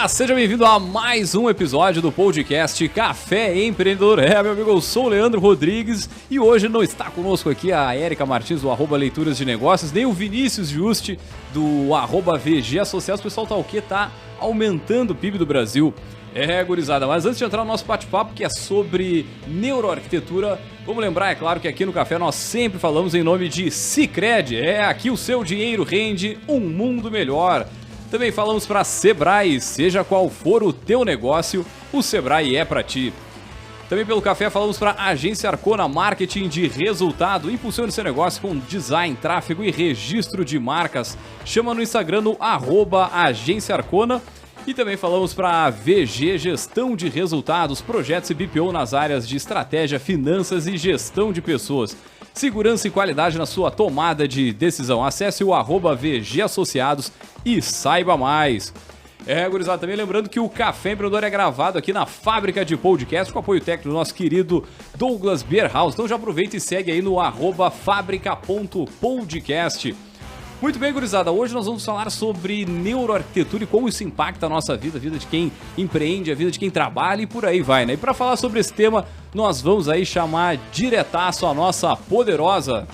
Olá, seja bem-vindo a mais um episódio do podcast Café Empreendedor. Meu amigo, eu sou o Leandro Rodrigues e hoje não está conosco aqui a Érica Martins do @Leituras de Negócios, nem o Vinícius Juste do @VG Associados. O pessoal tá o quê? Tá aumentando o PIB do Brasil. Gurizada, mas antes de entrar no nosso bate-papo, que é sobre neuroarquitetura, vamos lembrar, é claro, que aqui no Café nós sempre falamos em nome de Sicredi. Aqui o seu dinheiro rende um mundo melhor. Também falamos para Sebrae, seja qual for o teu negócio, o Sebrae é para ti. Também pelo Café falamos para Agência Arcona Marketing de Resultado. Impulsione seu negócio com design, tráfego e registro de marcas. Chama no Instagram no @Agência Arcona. E também falamos para VG Gestão de Resultados, projetos e BPO nas áreas de estratégia, finanças e gestão de pessoas. Segurança e qualidade na sua tomada de decisão. Acesse o @VG Associados e saiba mais. Gurizada, também lembrando que o Café Empreendedor é gravado aqui na Fábrica de Podcast com apoio técnico do nosso querido Douglas Beerhouse. Então já aproveita e segue aí no @fabrica.podcast. Muito bem, gurizada, hoje nós vamos falar sobre neuroarquitetura e como isso impacta a nossa vida, a vida de quem empreende, a vida de quem trabalha e por aí vai, né? E para falar sobre esse tema, nós vamos aí chamar diretaço a nossa poderosa...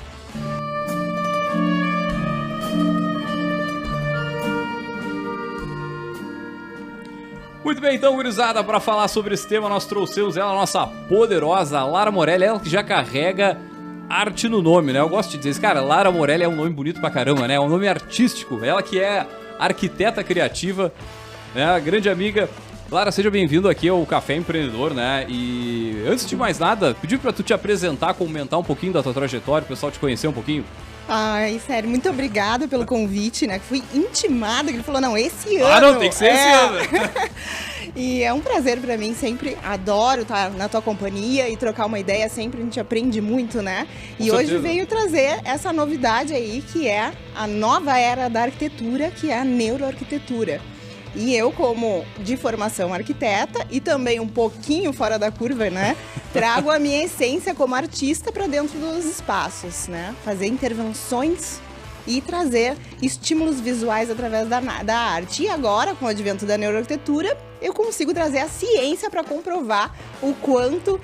Muito bem, então, gurizada, para falar sobre esse tema, nós trouxemos ela, a nossa poderosa Lara Morelli, ela que já carrega arte no nome, né? Eu gosto de dizer isso, cara, Lara Morelli é um nome bonito pra caramba, né? É um nome artístico, ela que é arquiteta criativa, né? Grande amiga. Lara, seja bem-vindo aqui ao Café Empreendedor, né? E antes de mais nada, pedir pra tu te apresentar, comentar um pouquinho da tua trajetória, o pessoal te conhecer um pouquinho. Ai, sério, muito obrigada pelo convite, né? Fui intimada, que ele falou, não, esse ano... Ah, não, tem que ser esse ano! E é um prazer pra mim, sempre adoro estar na tua companhia e trocar uma ideia, sempre a gente aprende muito, né? Com e certeza. Hoje veio trazer essa novidade aí, que é a nova era da arquitetura, que é a neuroarquitetura. E eu, como de formação arquiteta e também um pouquinho fora da curva, né? Trago a minha essência como artista para dentro dos espaços, né? Fazer intervenções e trazer estímulos visuais através da arte. E agora, com o advento da neuroarquitetura, eu consigo trazer a ciência para comprovar o quanto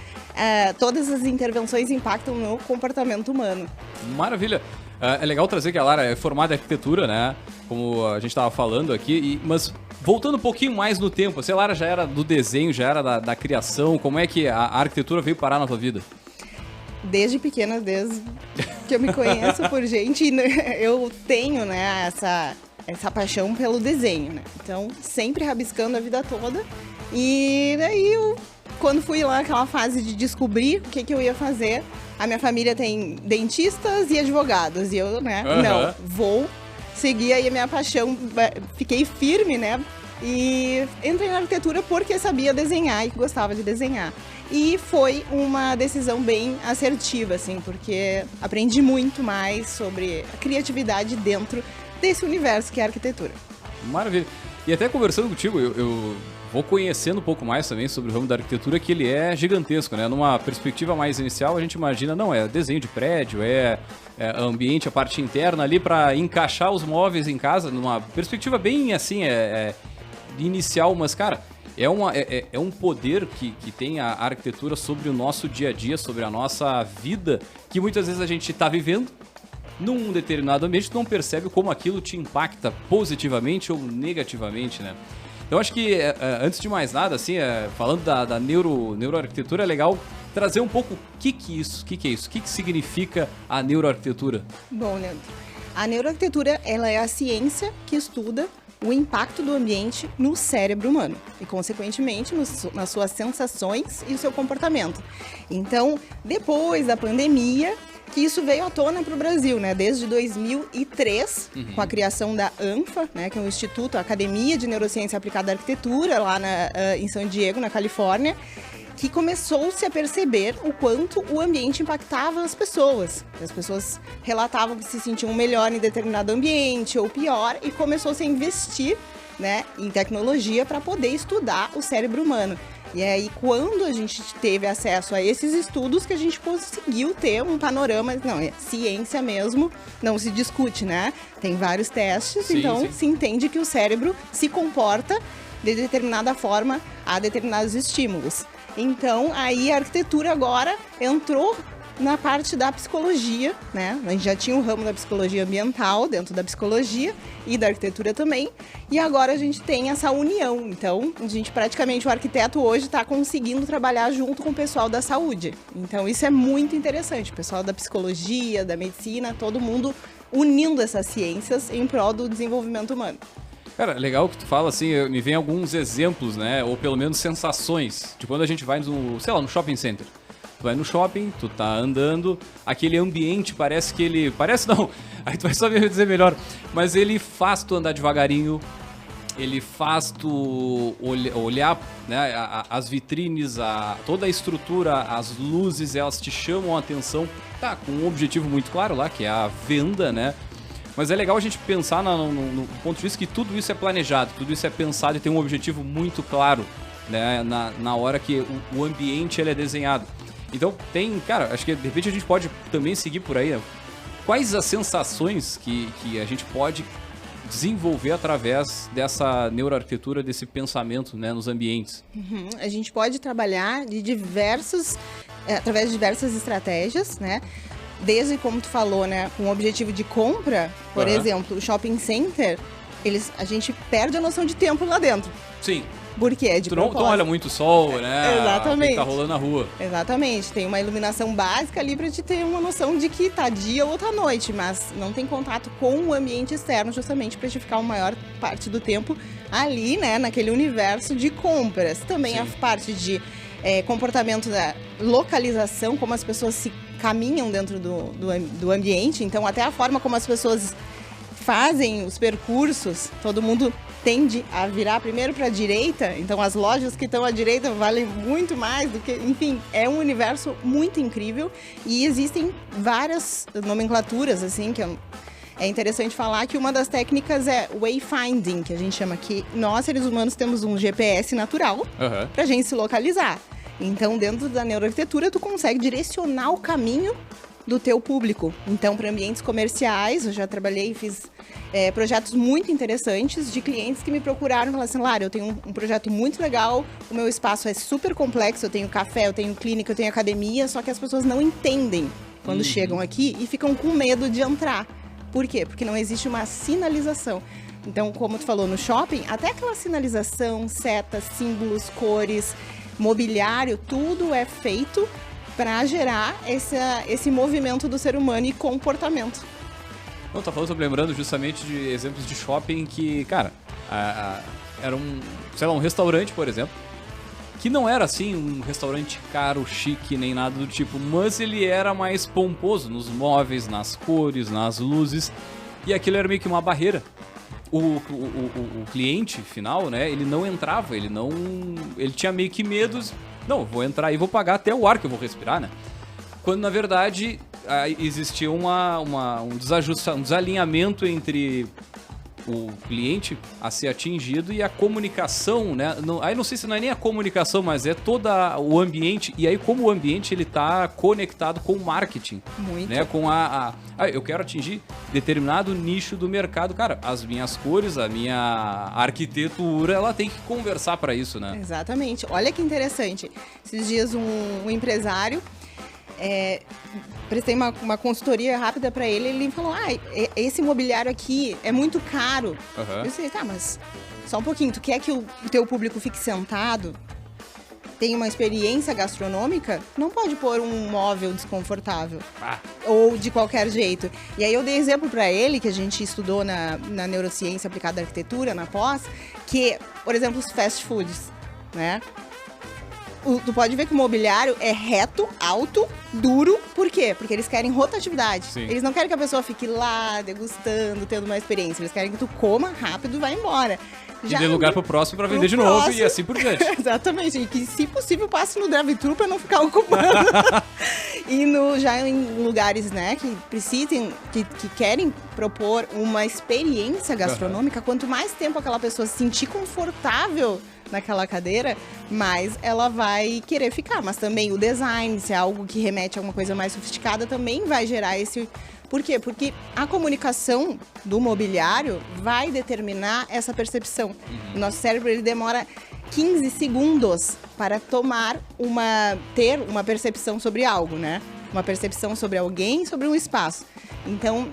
todas as intervenções impactam no comportamento humano. Maravilha! É legal trazer que a Lara é formada em arquitetura, né? Como a gente estava falando aqui, mas voltando um pouquinho mais no tempo, a Lara já era do desenho, já era da criação, como é que a arquitetura veio parar na tua vida? Desde pequena, desde que eu me conheço por gente, eu tenho, né, essa paixão pelo desenho, né? Então, sempre rabiscando a vida toda. E daí, quando fui lá naquela fase de descobrir o que eu ia fazer, a minha família tem dentistas e advogados. E eu, né, não, vou seguir aí a minha paixão, fiquei firme, né? E entrei na arquitetura porque sabia desenhar e gostava de desenhar. E foi uma decisão bem assertiva, assim, porque aprendi muito mais sobre a criatividade dentro desse universo que é a arquitetura. Maravilha. E até conversando contigo, eu vou conhecendo um pouco mais também sobre o ramo da arquitetura, que ele é gigantesco, né? Numa perspectiva mais inicial, a gente imagina, não, é desenho de prédio, é ambiente, a parte interna ali para encaixar os móveis em casa, numa perspectiva bem assim, inicial, mas, cara, é um poder que tem a arquitetura sobre o nosso dia a dia, sobre a nossa vida, que muitas vezes a gente está vivendo num determinado ambiente, tu não percebe como aquilo te impacta positivamente ou negativamente, né? Então, acho que, antes de mais nada, assim, falando da neuroarquitetura, é legal trazer um pouco o que é isso, o que significa a neuroarquitetura. Bom, Leandro, a neuroarquitetura, ela é a ciência que estuda o impacto do ambiente no cérebro humano e, consequentemente, nas suas sensações e o seu comportamento. Então, depois da pandemia, que isso veio à tona para o Brasil, né? Desde 2003, com a criação da ANFA, né? Que é um instituto, a Academia de Neurociência Aplicada à Arquitetura, lá em São Diego, na Califórnia, que começou-se a perceber o quanto o ambiente impactava as pessoas. As pessoas relatavam que se sentiam melhor em determinado ambiente ou pior, e começou-se a investir, né, em tecnologia para poder estudar o cérebro humano. E aí, quando a gente teve acesso a esses estudos, que a gente conseguiu ter um panorama, não, é ciência mesmo, não se discute, né? Tem vários testes, sim, então sim. Se entende que o cérebro se comporta de determinada forma a determinados estímulos. Então, aí a arquitetura agora entrou na parte da psicologia, né? A gente já tinha o ramo da psicologia ambiental dentro da psicologia e da arquitetura também, e agora a gente tem essa união. Então, a gente praticamente, o arquiteto hoje está conseguindo trabalhar junto com o pessoal da saúde. Então, isso é muito interessante. O pessoal da psicologia, da medicina, todo mundo unindo essas ciências em prol do desenvolvimento humano. Cara, legal que tu fala assim, me vem alguns exemplos, né? Ou pelo menos sensações de quando a gente vai no, sei lá, no shopping center. Tu vai no shopping, tu tá andando, aquele ambiente parece que ele... Parece não, aí tu vai saber dizer melhor. Mas ele faz tu andar devagarinho, ele faz tu olhar, né, as vitrines, toda a estrutura, as luzes, elas te chamam a atenção. Tá, com um objetivo muito claro lá, que é a venda, né? Mas é legal a gente pensar no ponto de vista que tudo isso é planejado, tudo isso é pensado e tem um objetivo muito claro, né, na hora que o ambiente ele é desenhado. Então tem, cara, acho que de repente a gente pode também seguir por aí, né? Quais as sensações que a gente pode desenvolver através dessa neuroarquitetura, desse pensamento, né, nos ambientes? A gente pode trabalhar através de diversas estratégias, né? Desde, como tu falou, né, com o objetivo de compra, por exemplo, o shopping center, a gente perde a noção de tempo lá dentro. Sim. Porque é de propósito. Tu não olha muito o sol, né? Exatamente. Que tá rolando na rua. Exatamente. Tem uma iluminação básica ali pra te ter uma noção de que tá dia ou tá noite, mas não tem contato com o ambiente externo justamente pra te ficar a maior parte do tempo ali, né, naquele universo de compras. Também Sim. a parte de comportamento da localização, como as pessoas se caminham dentro do ambiente, então até a forma como as pessoas fazem os percursos, todo mundo tende a virar primeiro para a direita, então as lojas que estão à direita valem muito mais do que, enfim, é um universo muito incrível e existem várias nomenclaturas, assim, que é interessante falar que uma das técnicas é wayfinding, que a gente chama que nós, seres humanos, temos um GPS natural para a gente se localizar. Então, dentro da neuroarquitetura, tu consegue direcionar o caminho do teu público. Então, para ambientes comerciais, eu já trabalhei e fiz projetos muito interessantes de clientes que me procuraram e falaram assim, Lara, eu tenho um projeto muito legal, o meu espaço é super complexo, eu tenho café, eu tenho clínica, eu tenho academia, só que as pessoas não entendem quando chegam aqui e ficam com medo de entrar. Por quê? Porque não existe uma sinalização. Então, como tu falou no shopping, até aquela sinalização, setas, símbolos, cores, mobiliário, tudo é feito para gerar esse movimento do ser humano e comportamento. Não, tá falando, tô lembrando justamente de exemplos de shopping que, cara, era um restaurante, por exemplo, que não era assim um restaurante caro, chique, nem nada do tipo, mas ele era mais pomposo nos móveis, nas cores, nas luzes, e aquilo era meio que uma barreira. O cliente final, né, ele não entrava, ele tinha meio que medos, não, vou entrar e vou pagar até o ar que eu vou respirar, né? Quando, na verdade, existia um desalinhamento entre o cliente a ser atingido e a comunicação, né? Aí não sei se não é nem a comunicação, mas é todo o ambiente. E aí como o ambiente ele tá conectado com o marketing. Muito. Né? Com eu quero atingir determinado nicho do mercado. Cara, as minhas cores, a minha arquitetura, ela tem que conversar para isso, né? Exatamente. Olha que interessante. Esses dias um empresário... prestei uma consultoria rápida para ele, ele falou, esse mobiliário aqui é muito caro. Eu disse, tá, mas só um pouquinho, tu quer que o teu público fique sentado, tenha uma experiência gastronômica? Não pode pôr um móvel desconfortável. Ou de qualquer jeito. E aí eu dei exemplo para ele, que a gente estudou na neurociência aplicada à arquitetura, na pós, que, por exemplo, os fast foods, né? Tu pode ver que o mobiliário é reto, alto, duro. Por quê? Porque eles querem rotatividade. Sim. Eles não querem que a pessoa fique lá, degustando, tendo uma experiência. Eles querem que tu coma rápido e vá embora. E dê lugar pro próximo pra vender de novo e assim por diante. Exatamente. E que, se possível, passe no drive-thru pra não ficar ocupando. E já em lugares, né, que precisem, que querem propor uma experiência gastronômica, quanto mais tempo aquela pessoa se sentir confortável naquela cadeira, mais ela vai querer ficar. Mas também o design, se é algo que remete a alguma coisa mais sofisticada, também vai gerar esse Por quê? Porque a comunicação do mobiliário vai determinar essa percepção. O nosso cérebro ele demora 15 segundos para ter uma percepção sobre algo, né? Uma percepção sobre alguém, sobre um espaço. Então,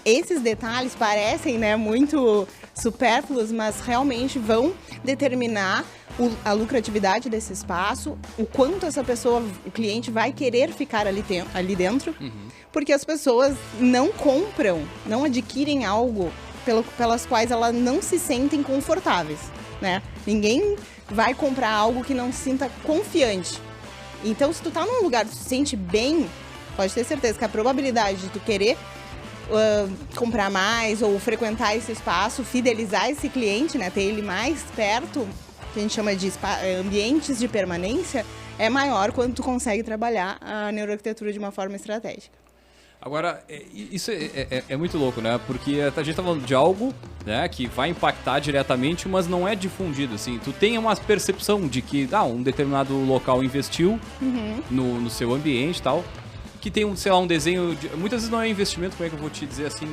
esses detalhes parecem, né, muito supérfluos, mas realmente vão determinar a lucratividade desse espaço, o quanto essa pessoa, o cliente vai querer ficar ali dentro, porque as pessoas não compram, não adquirem algo pelas quais elas não se sentem confortáveis, né? Ninguém vai comprar algo que não se sinta confiante. Então, se tu tá num lugar que tu se sente bem, pode ter certeza que a probabilidade de tu querer comprar mais ou frequentar esse espaço, fidelizar esse cliente, né, ter ele mais perto, que a gente chama de ambientes de permanência, é maior quando tu consegue trabalhar a neuroarquitetura de uma forma estratégica. Agora, isso é muito louco, né? Porque a gente tá falando de algo, né, que vai impactar diretamente, mas não é difundido, assim. Tu tem uma percepção de que um determinado local investiu no seu ambiente e tal, que tem um desenho... muitas vezes não é investimento, como é que eu vou te dizer, assim,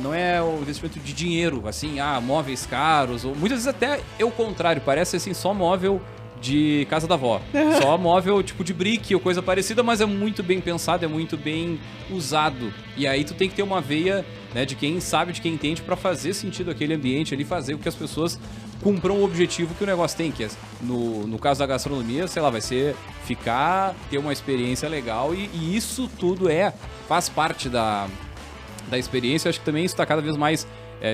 não é o investimento de dinheiro, assim, móveis caros, ou muitas vezes até é o contrário, parece, assim, só móvel de casa da avó. Só móvel tipo de brick ou coisa parecida, mas é muito bem pensado, é muito bem usado. E aí tu tem que ter uma veia, né, de quem sabe, de quem entende, pra fazer sentido aquele ambiente ali, fazer com que as pessoas cumpram o objetivo que o negócio tem, que é, no caso da gastronomia, sei lá, vai ser ter uma experiência legal e isso tudo faz parte da experiência. Acho que também isso tá cada vez mais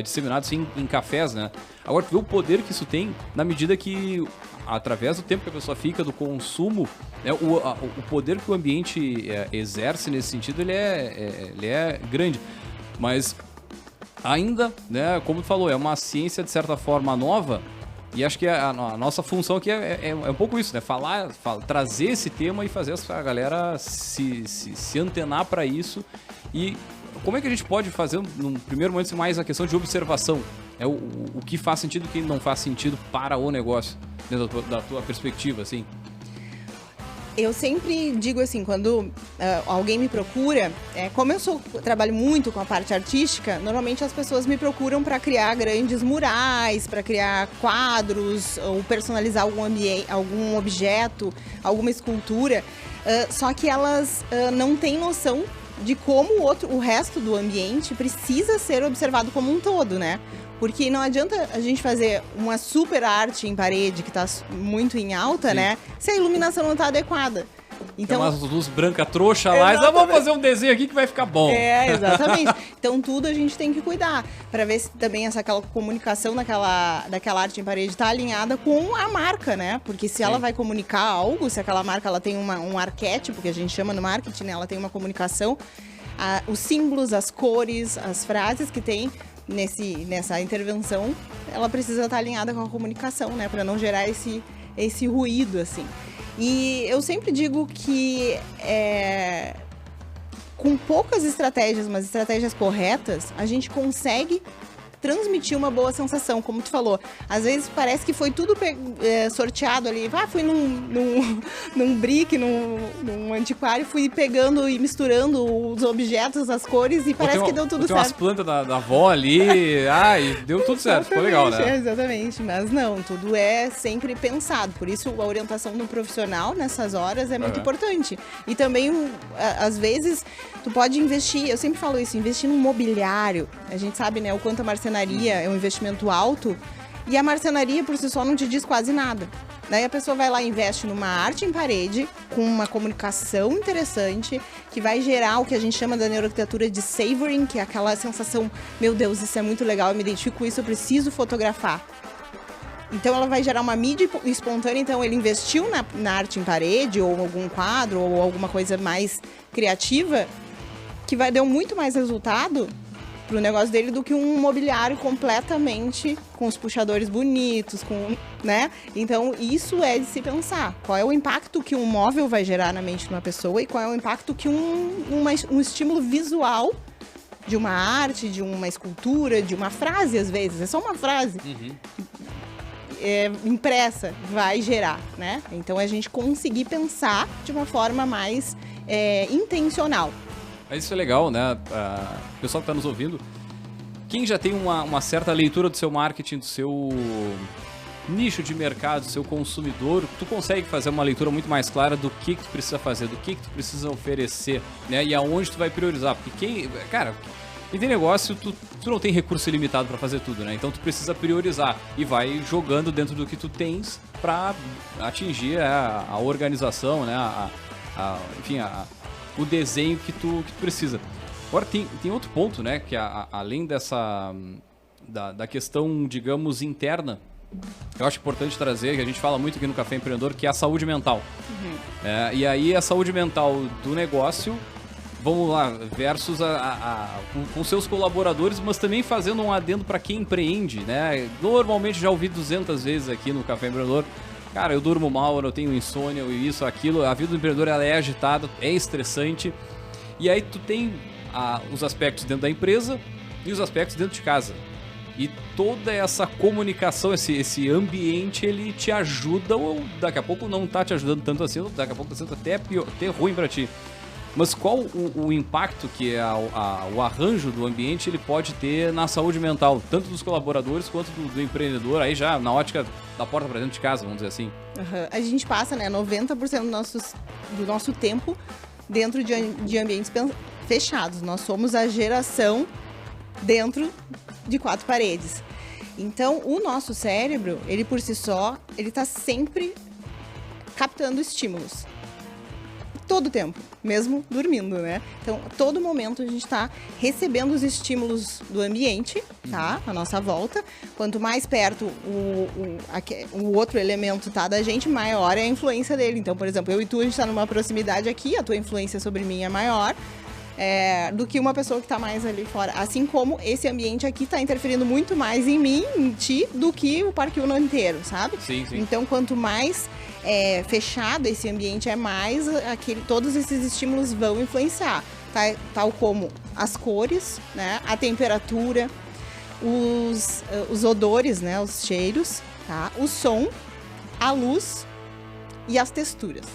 disseminado assim, em cafés, né? Agora, tu vê o poder que isso tem na medida que, através do tempo que a pessoa fica, do consumo, né, o poder que o ambiente exerce nesse sentido, ele é grande. Mas ainda, né, como tu falou, é uma ciência de certa forma nova, e acho que a nossa função aqui é um pouco isso, né? Trazer esse tema e fazer a galera se antenar para isso. E como é que a gente pode fazer, num primeiro momento, mais a questão de observação? O que faz sentido e o que não faz sentido para o negócio, dentro da tua perspectiva, assim? Eu sempre digo assim, quando alguém me procura, como eu trabalho muito com a parte artística, normalmente as pessoas me procuram para criar grandes murais, para criar quadros, ou personalizar algum objeto, alguma escultura, só que elas não têm noção de como o resto do ambiente precisa ser observado como um todo, né? Porque não adianta a gente fazer uma super arte em parede que está muito em alta, né? Se a iluminação não está adequada. Então, tem umas luzes brancas trouxa lá, e vamos fazer um desenho aqui que vai ficar bom. Exatamente. Então tudo a gente tem que cuidar, para ver se também aquela comunicação daquela arte em parede está alinhada com a marca, né? Porque se ela vai comunicar algo, se aquela marca ela tem um arquétipo, que a gente chama no marketing, né? Ela tem uma comunicação, os símbolos, as cores, as frases que tem nessa intervenção, ela precisa estar alinhada com a comunicação, né? Para não gerar esse ruído, assim. E eu sempre digo que com poucas estratégias, mas estratégias corretas, a gente consegue transmitir uma boa sensação, como tu falou. Às vezes parece que foi tudo sorteado ali. Fui num brick, num antiquário, fui pegando e misturando os objetos, as cores, e parece que deu tudo certo. Tem umas plantas da avó ali, e deu tudo certo, ficou legal, né? Exatamente, mas não, tudo é sempre pensado. Por isso a orientação do profissional nessas horas é muito importante. E também, às vezes, tu pode investir, eu sempre falo isso, investir num mobiliário. A gente sabe, né, o quanto a marcenaria é um investimento alto, e a marcenaria por si só não te diz quase nada. Daí a pessoa vai lá e investe numa arte em parede, com uma comunicação interessante, que vai gerar o que a gente chama da neuroarquitetura de savoring, que é aquela sensação, meu Deus, isso é muito legal, eu me identifico com isso, eu preciso fotografar. Então ela vai gerar uma mídia espontânea, então ele investiu na arte em parede, ou algum quadro, ou alguma coisa mais criativa, que deu muito mais resultado pro negócio dele do que um mobiliário completamente com os puxadores bonitos, né? Então, isso é de se pensar. Qual é o impacto que um móvel vai gerar na mente de uma pessoa e qual é o impacto que um estímulo visual de uma arte, de uma escultura, de uma frase, às vezes. É só uma frase. Impressa, vai gerar, né? Então, a gente conseguir pensar de uma forma mais intencional. Mas isso é legal, né? O pessoal que está nos ouvindo, quem já tem uma certa leitura do seu marketing, do seu nicho de mercado, do seu consumidor, tu consegue fazer uma leitura muito mais clara do que tu precisa fazer, do que tu precisa oferecer, né? E aonde tu vai priorizar. Porque quem tem negócio, tu não tem recurso ilimitado para fazer tudo, né? Então tu precisa priorizar e vai jogando dentro do que tu tens para atingir a organização, né? Enfim, o desenho que tu precisa. Agora tem outro ponto, né? Que além dessa da questão, digamos, interna, eu acho importante trazer, que a gente fala muito aqui no Café Empreendedor, que é a saúde mental. E aí a saúde mental do negócio, vamos lá, versus com seus colaboradores, mas também fazendo um adendo para quem empreende, né? Normalmente já ouvi 200 vezes aqui no Café Empreendedor, cara, eu durmo mal, eu tenho insônia, isso, aquilo. A vida do empreendedor, ela é agitada, é estressante. E aí tu tem os aspectos dentro da empresa e os aspectos dentro de casa. E toda essa comunicação, esse ambiente, ele te ajuda, ou daqui a pouco não tá te ajudando tanto assim, ou daqui a pouco tá sendo até ruim para ti. Mas qual o impacto que o arranjo do ambiente ele pode ter na saúde mental, tanto dos colaboradores quanto do empreendedor, aí já na ótica da porta para dentro de casa, vamos dizer assim? A gente passa, né, 90% do nosso tempo dentro de ambientes fechados. Nós somos a geração dentro de 4 paredes. Então, o nosso cérebro, ele por si só, ele está sempre captando estímulos. Todo o tempo, mesmo dormindo, né? Então, a todo momento a gente está recebendo os estímulos do ambiente, tá? À nossa volta. Quanto mais perto o outro elemento tá da gente, maior é a influência dele. Então, por exemplo, eu e tu, a gente está numa proximidade aqui, a tua influência sobre mim é maior do que uma pessoa que está mais ali fora. Assim como esse ambiente aqui está interferindo muito mais em mim, em ti, do que o Parque Uno inteiro, sabe? Sim. Então, quanto mais fechado esse ambiente é mais, todos esses estímulos vão influenciar, tá? Tal como as cores, né? A temperatura, os odores, né? Os cheiros, tá? O som, a luz e as texturas.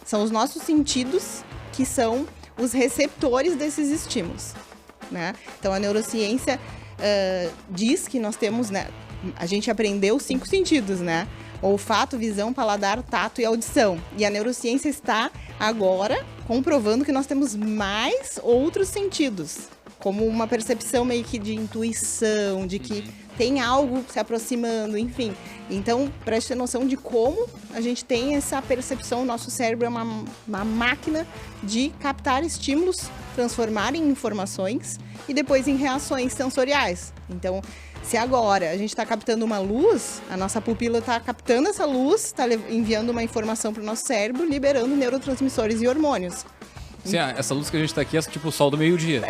São os nossos sentidos que são os receptores desses estímulos, né? Então, a neurociência diz que nós temos, né? A gente aprendeu 5 sentidos, né? Olfato, visão, paladar, tato e audição. E a neurociência está agora comprovando que nós temos mais outros sentidos, como uma percepção meio que de intuição, de que tem algo se aproximando, enfim. Então, para a gente ter noção de como a gente tem essa percepção, o nosso cérebro é uma máquina de captar estímulos, transformar em informações e depois em reações sensoriais. Então, se agora a gente está captando uma luz, a nossa pupila está captando essa luz, está enviando uma informação para o nosso cérebro, liberando neurotransmissores e hormônios. Sim, essa luz que a gente tá aqui é tipo o sol do meio-dia.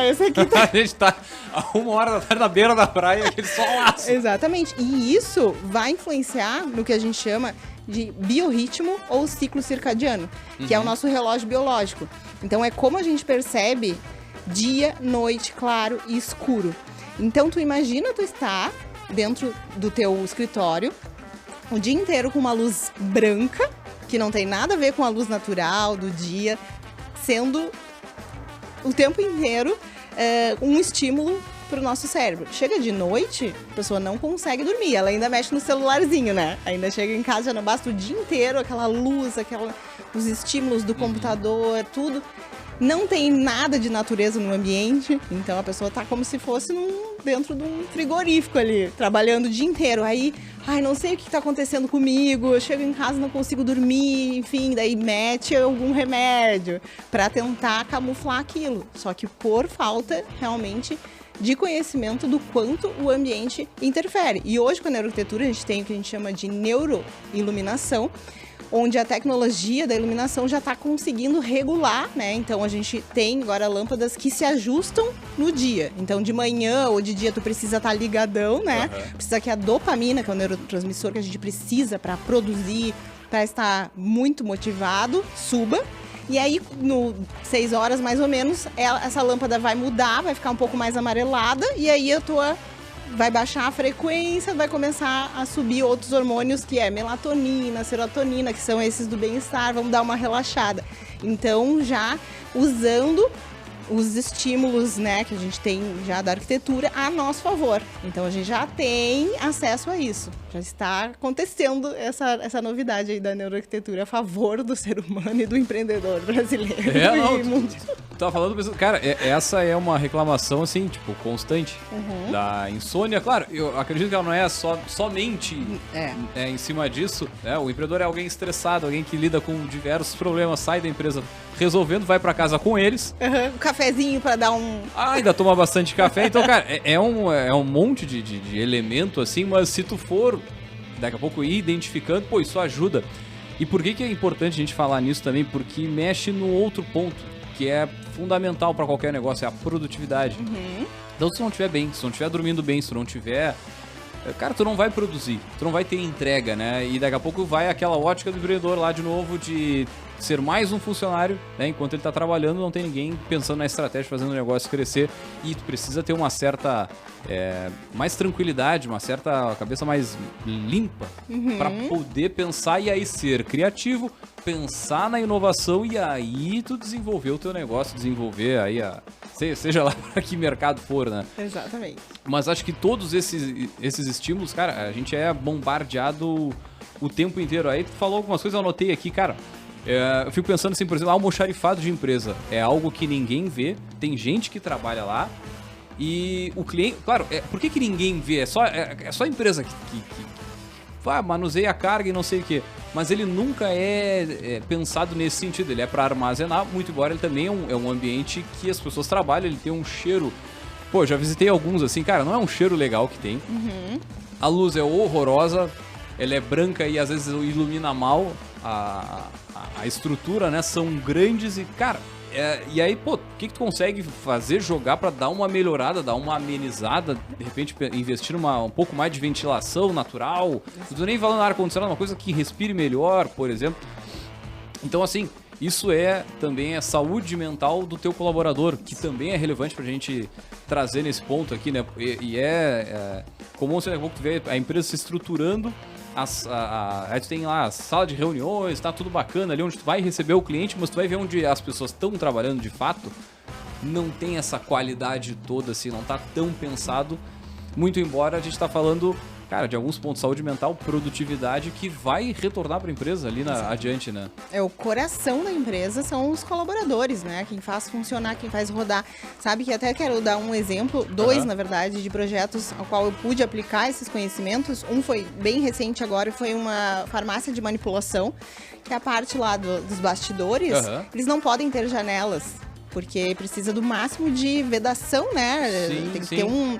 Esse aqui tá... A gente tá a 1h na beira da praia, aquele solaço. Exatamente. E isso vai influenciar no que a gente chama de biorritmo ou ciclo circadiano, que é o nosso relógio biológico. Então, é como a gente percebe dia, noite, claro e escuro. Então, tu imagina tu estar dentro do teu escritório o dia inteiro com uma luz branca, que não tem nada a ver com a luz natural do dia, sendo o tempo inteiro um estímulo para o nosso cérebro. Chega de noite, a pessoa não consegue dormir, ela ainda mexe no celularzinho, né? Ainda chega em casa, já não basta o dia inteiro, aquela luz, os estímulos do computador, tudo. Não tem nada de natureza no ambiente, então a pessoa tá como se fosse dentro de um frigorífico ali, trabalhando o dia inteiro. Aí, não sei o que tá acontecendo comigo, eu chego em casa e não consigo dormir, enfim, daí mete algum remédio para tentar camuflar aquilo. Só que por falta, realmente, de conhecimento do quanto o ambiente interfere. E hoje, com a neuroarquitetura, a gente tem o que a gente chama de neuroiluminação, onde a tecnologia da iluminação já está conseguindo regular, né? Então, a gente tem agora lâmpadas que se ajustam no dia. Então, de manhã ou de dia, tu precisa estar ligadão, né? Precisa que a dopamina, que é o neurotransmissor que a gente precisa para produzir, para estar muito motivado, suba. E aí, no 6 horas mais ou menos, essa lâmpada vai mudar, vai ficar um pouco mais amarelada. E aí, vai baixar a frequência, vai começar a subir outros hormônios, que é melatonina, serotonina, que são esses do bem-estar, vamos dar uma relaxada. Então, já usando os estímulos, né, que a gente tem já da arquitetura a nosso favor. Então a gente já tem acesso a isso. Já está acontecendo essa novidade aí da neuroarquitetura a favor do ser humano e do empreendedor brasileiro. Tu tava falando, cara, essa é uma reclamação, assim, tipo, constante da insônia. Claro, eu acredito que ela não é somente em cima disso, né? O empreendedor é alguém estressado, alguém que lida com diversos problemas, sai da empresa resolvendo, vai pra casa com eles. Um cafezinho pra dar um... Ainda toma bastante café. Então, cara, é um monte de elemento, assim, mas se tu for, daqui a pouco, ir identificando, pô, isso ajuda. E por que é importante a gente falar nisso também? Porque mexe no outro ponto, que é fundamental pra qualquer negócio, é a produtividade. Então, se tu não estiver bem, se tu não estiver dormindo bem, se tu não tiver... Cara, tu não vai produzir, tu não vai ter entrega, né? E daqui a pouco vai aquela ótica do empreendedor lá de novo de ser mais um funcionário, né? Enquanto ele tá trabalhando, não tem ninguém pensando na estratégia, fazendo o negócio crescer. E tu precisa ter uma certa, mais tranquilidade, uma certa cabeça mais limpa para poder pensar e aí ser criativo, pensar na inovação e aí tu desenvolver o teu negócio, desenvolver aí seja lá para que mercado for, né? Exatamente. Mas acho que todos esses estímulos, cara, a gente é bombardeado o tempo inteiro. Aí tu falou algumas coisas, eu anotei aqui, cara. Eu fico pensando assim, por exemplo, almoxarifado de empresa. É algo que ninguém vê, tem gente que trabalha lá e o cliente... Claro, por que ninguém vê? É só a empresa que manuseia a carga e não sei o quê. Mas ele nunca é pensado nesse sentido. Ele é para armazenar, muito embora ele também é um ambiente que as pessoas trabalham, ele tem um cheiro... Pô, já visitei alguns assim, cara, não é um cheiro legal que tem. A luz é horrorosa, ela é branca e às vezes ilumina mal a estrutura, né? São grandes e, cara... e aí, pô, o que tu consegue fazer, jogar pra dar uma melhorada, dar uma amenizada, de repente investir um pouco mais de ventilação natural? Não tô nem falando na ar-condicionado, uma coisa que respire melhor, por exemplo. Então, assim, isso também é saúde mental do teu colaborador, que também é relevante pra gente trazer nesse ponto aqui, né? E comum, daqui a pouco tu vê a empresa se estruturando, aí tu tem lá a sala de reuniões, tá tudo bacana ali onde tu vai receber o cliente, mas tu vai ver onde as pessoas estão trabalhando de fato, não tem essa qualidade toda assim, não tá tão pensado, muito embora a gente tá falando, cara, de alguns pontos, saúde mental, produtividade, que vai retornar para a empresa ali adiante, né? O coração da empresa são os colaboradores, né? Quem faz funcionar, quem faz rodar. Sabe que até quero dar um exemplo, dois, na verdade, de projetos ao qual eu pude aplicar esses conhecimentos. Um foi bem recente agora, foi uma farmácia de manipulação, que é a parte lá dos bastidores, eles não podem ter janelas, porque precisa do máximo de vedação, né? Tem que ter um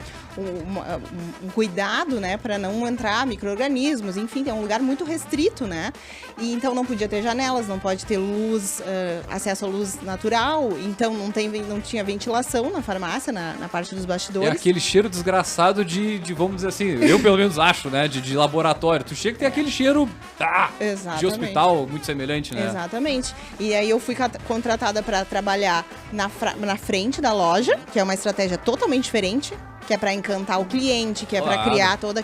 cuidado, né, para não entrar micro-organismos, enfim, é um lugar muito restrito, né? E então não podia ter janelas, não pode ter luz, acesso à luz natural, então não tinha ventilação na farmácia, na parte dos bastidores. É aquele cheiro desgraçado de vamos dizer assim, eu pelo menos acho, né, de laboratório. Tu chega e tem aquele cheiro de hospital muito semelhante, né? Exatamente. E aí eu fui contratada para trabalhar na frente da loja, que é uma estratégia totalmente diferente, que é para encantar o cliente, que é para criar toda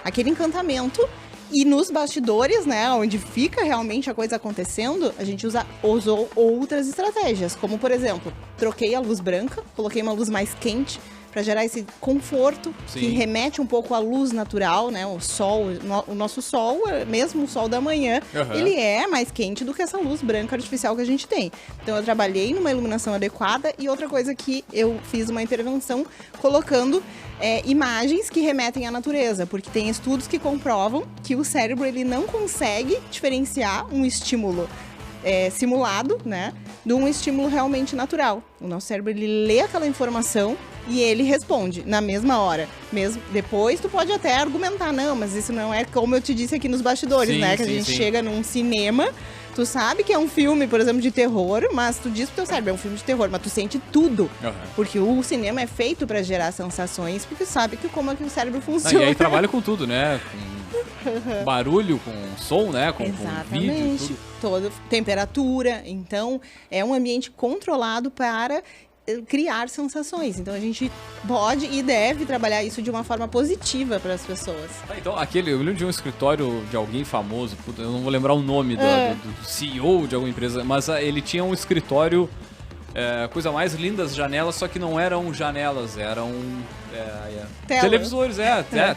aquele encantamento. E nos bastidores, né, onde fica realmente a coisa acontecendo, a gente usou outras estratégias, como por exemplo, troquei a luz branca, coloquei uma luz mais quente para gerar esse conforto, que remete um pouco à luz natural, né? O sol, o nosso sol, mesmo o sol da manhã, ele é mais quente do que essa luz branca artificial que a gente tem. Então eu trabalhei numa iluminação adequada e outra coisa que eu fiz uma intervenção colocando imagens que remetem à natureza, porque tem estudos que comprovam que o cérebro ele não consegue diferenciar um estímulo simulado, né, de um estímulo realmente natural. O nosso cérebro ele lê aquela informação e ele responde na mesma hora. Mesmo depois tu pode até argumentar, não, mas isso não é como eu te disse aqui nos bastidores, né? Que a gente chega num cinema, tu sabe que é um filme, por exemplo, de terror, mas tu diz pro teu cérebro, é um filme de terror, mas tu sente tudo. Porque o cinema é feito pra gerar sensações, porque sabe como é que o cérebro funciona. E aí trabalha com tudo, né? Com barulho, com som, né? Com vídeo, tudo. Toda temperatura. Então, é um ambiente controlado para criar sensações. Então a gente pode e deve trabalhar isso de uma forma positiva para as pessoas. Então, eu lembro de um escritório de alguém famoso, eu não vou lembrar o nome do CEO de alguma empresa, mas ele tinha um escritório, coisa mais linda, as janelas, só que não eram janelas, eram televisores,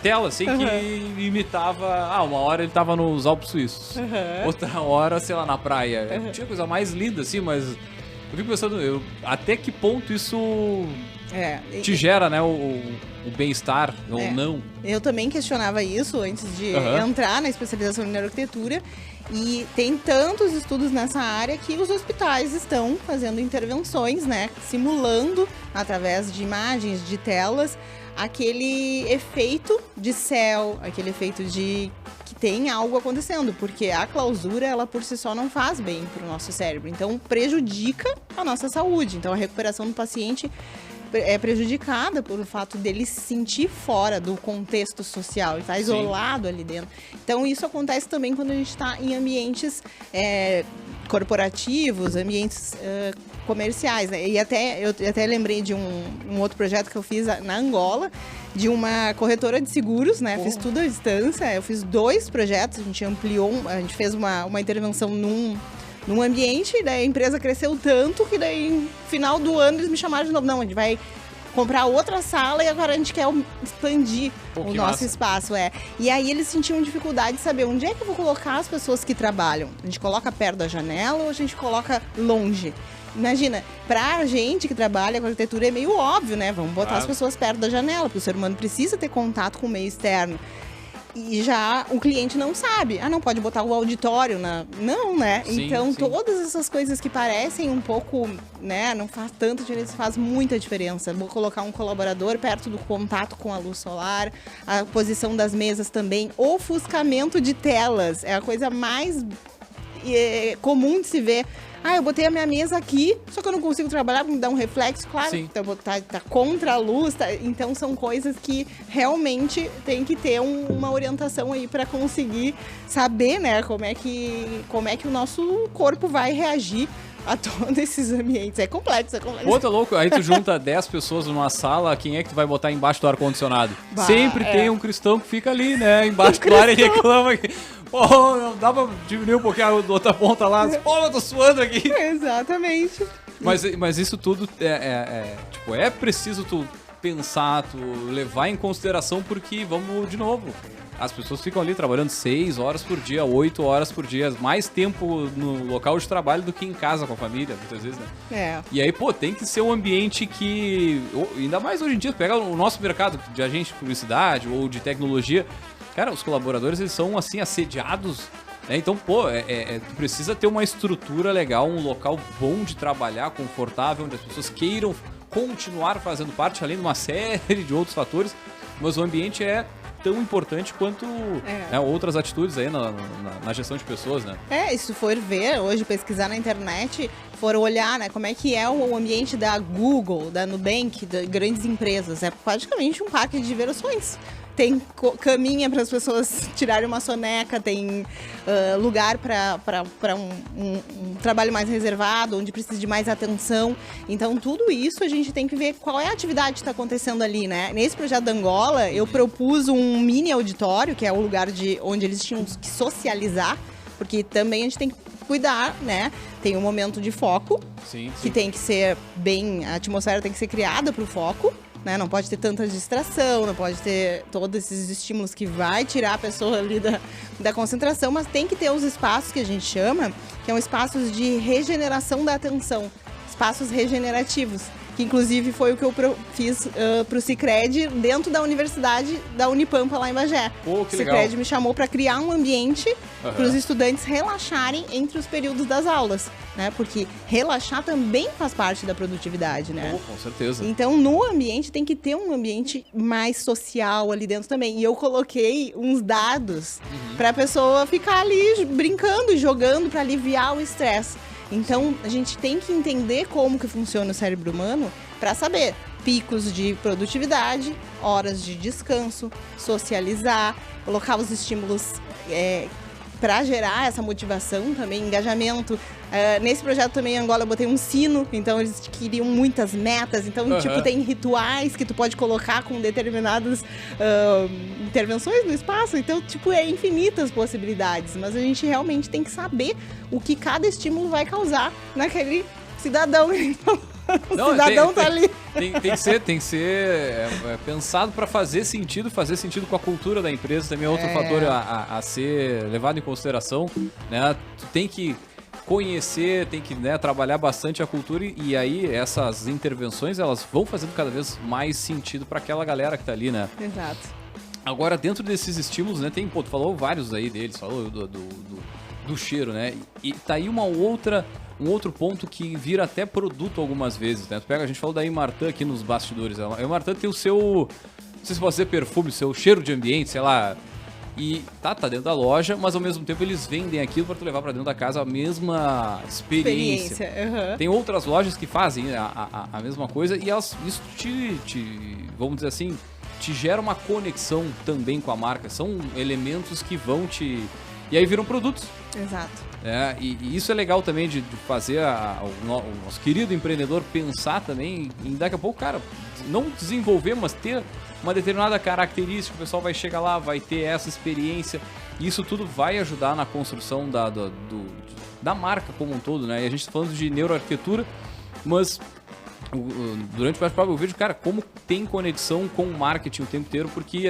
tela, assim, que imitava, uma hora ele tava nos Alpes Suíços, outra hora, sei lá, na praia. Tinha coisa mais linda, assim, mas eu fico pensando, até que ponto isso te gera, né, o bem-estar ou não. Eu também questionava isso antes de entrar na especialização em neuroarquitetura. E tem tantos estudos nessa área que os hospitais estão fazendo intervenções, né, simulando através de imagens, de telas, aquele efeito de céu, aquele efeito de que tem algo acontecendo, porque a clausura, ela por si só não faz bem para o nosso cérebro, então prejudica a nossa saúde. Então a recuperação do paciente é prejudicada por o fato dele se sentir fora do contexto social, ele está isolado ali dentro. Então isso acontece também quando a gente está em ambientes corporativos, ambientes comerciais, né? E eu até lembrei de um outro projeto que eu fiz na Angola, de uma corretora de seguros, né? Fiz tudo à distância, eu fiz 2 projetos, a gente ampliou, a gente fez uma intervenção num ambiente, e daí a empresa cresceu tanto que daí, no final do ano, eles me chamaram de novo. Não, a gente vai comprar outra sala e agora a gente quer expandir o nosso espaço. E aí eles sentiam dificuldade de saber onde é que eu vou colocar as pessoas que trabalham. A gente coloca perto da janela ou a gente coloca longe? Imagina, pra gente que trabalha com arquitetura é meio óbvio, né? Vamos botar as pessoas perto da janela, porque o ser humano precisa ter contato com o meio externo. E já o cliente não sabe. Não pode botar o auditório Não, né? Sim, então, todas essas coisas que parecem um pouco, né? Não faz tanta diferença, faz muita diferença. Vou colocar um colaborador perto do contato com a luz solar, a posição das mesas também, ofuscamento de telas. É a coisa mais comum de se ver. Eu botei a minha mesa aqui, só que eu não consigo trabalhar porque me dá um reflexo, claro. Então, tá contra a luz, então são coisas que realmente tem que ter uma orientação aí para conseguir saber, né, como é que o nosso corpo vai reagir a todos esses ambientes. É complexo. Pô, tá louco? Aí tu junta 10 pessoas numa sala, quem é que tu vai botar embaixo do ar-condicionado? Sempre tem um cristão que fica ali, né, embaixo do ar e reclama que... não dá pra diminuir um pouquinho a outra ponta lá. Eu tô suando aqui. Exatamente. Mas isso tudo é preciso tu pensar, tu levar em consideração, porque, vamos de novo, as pessoas ficam ali trabalhando 6 horas por dia, 8 horas por dia, mais tempo no local de trabalho do que em casa com a família, muitas vezes, né? E aí, tem que ser um ambiente que, ainda mais hoje em dia, pega o nosso mercado de agente de publicidade ou de tecnologia, cara, os colaboradores, eles são, assim, assediados, né? Então, tu precisa ter uma estrutura legal, um local bom de trabalhar, confortável, onde as pessoas queiram continuar fazendo parte, além de uma série de outros fatores, mas o ambiente é tão importante quanto outras atitudes aí na gestão de pessoas, né? E se for ver, hoje, pesquisar na internet, for olhar, né, como é que é o ambiente da Google, da Nubank, de grandes empresas, é praticamente um parque de diversões. Tem caminha para as pessoas tirarem uma soneca, tem lugar para um trabalho mais reservado, onde precisa de mais atenção. Então, tudo isso a gente tem que ver qual é a atividade que está acontecendo ali, né? Nesse projeto da Angola, eu propus um mini auditório, que é o lugar onde eles tinham que socializar, porque também a gente tem que cuidar, né? Tem um momento de foco, que tem que ser a atmosfera tem que ser criada para o foco, né? Não pode ter tanta distração, não pode ter todos esses estímulos que vai tirar a pessoa ali da concentração, mas tem que ter os espaços que a gente chama, que são espaços de regeneração da atenção, espaços regenerativos, que inclusive foi o que eu fiz pro Sicredi dentro da universidade da Unipampa lá em Bagé. O Sicredi me chamou para criar um ambiente para os estudantes relaxarem entre os períodos das aulas, né? Porque relaxar também faz parte da produtividade, né? Com certeza. Então, no ambiente tem que ter um ambiente mais social ali dentro também. E eu coloquei uns dados para a pessoa ficar ali brincando e jogando para aliviar o estresse. Então, a gente tem que entender como que funciona o cérebro humano para saber picos de produtividade, horas de descanso, socializar, colocar os estímulos para gerar essa motivação também, engajamento. Nesse projeto também em Angola eu botei um sino, então eles queriam muitas metas, então tipo, tem rituais que tu pode colocar com determinadas intervenções no espaço, então tipo, é infinitas possibilidades, mas a gente realmente tem que saber o que cada estímulo vai causar naquele cidadão. O cidadão tá ali. Tem que ser pensado para fazer sentido com a cultura da empresa, também é outro fator a ser levado em consideração, né? Tu tem que conhecer, tem que, né, trabalhar bastante a cultura e aí essas intervenções, elas vão fazendo cada vez mais sentido para aquela galera que tá ali, né? Exato. Agora, dentro desses estímulos, né, tu falou vários aí deles, falou do cheiro, né? E tá aí um outro ponto que vira até produto algumas vezes, né? A gente falou da Imartã aqui nos bastidores, a Imartã tem o seu, não sei se pode dizer perfume, o seu cheiro de ambiente, sei lá. E tá dentro da loja, mas ao mesmo tempo eles vendem aquilo para tu levar para dentro da casa a mesma experiência. Tem outras lojas que fazem a mesma coisa e isso vamos dizer assim, te gera uma conexão também com a marca. São elementos que vão e aí viram produtos. Exato. E isso é legal também de fazer o nosso querido empreendedor pensar também em daqui a pouco, cara, não desenvolver, mas ter uma determinada característica, o pessoal vai chegar lá, vai ter essa experiência, e isso tudo vai ajudar na construção da marca como um todo, né? E a gente está falando de neuroarquitetura, mas durante o bate-papo eu vejo, cara, como tem conexão com o marketing o tempo inteiro, porque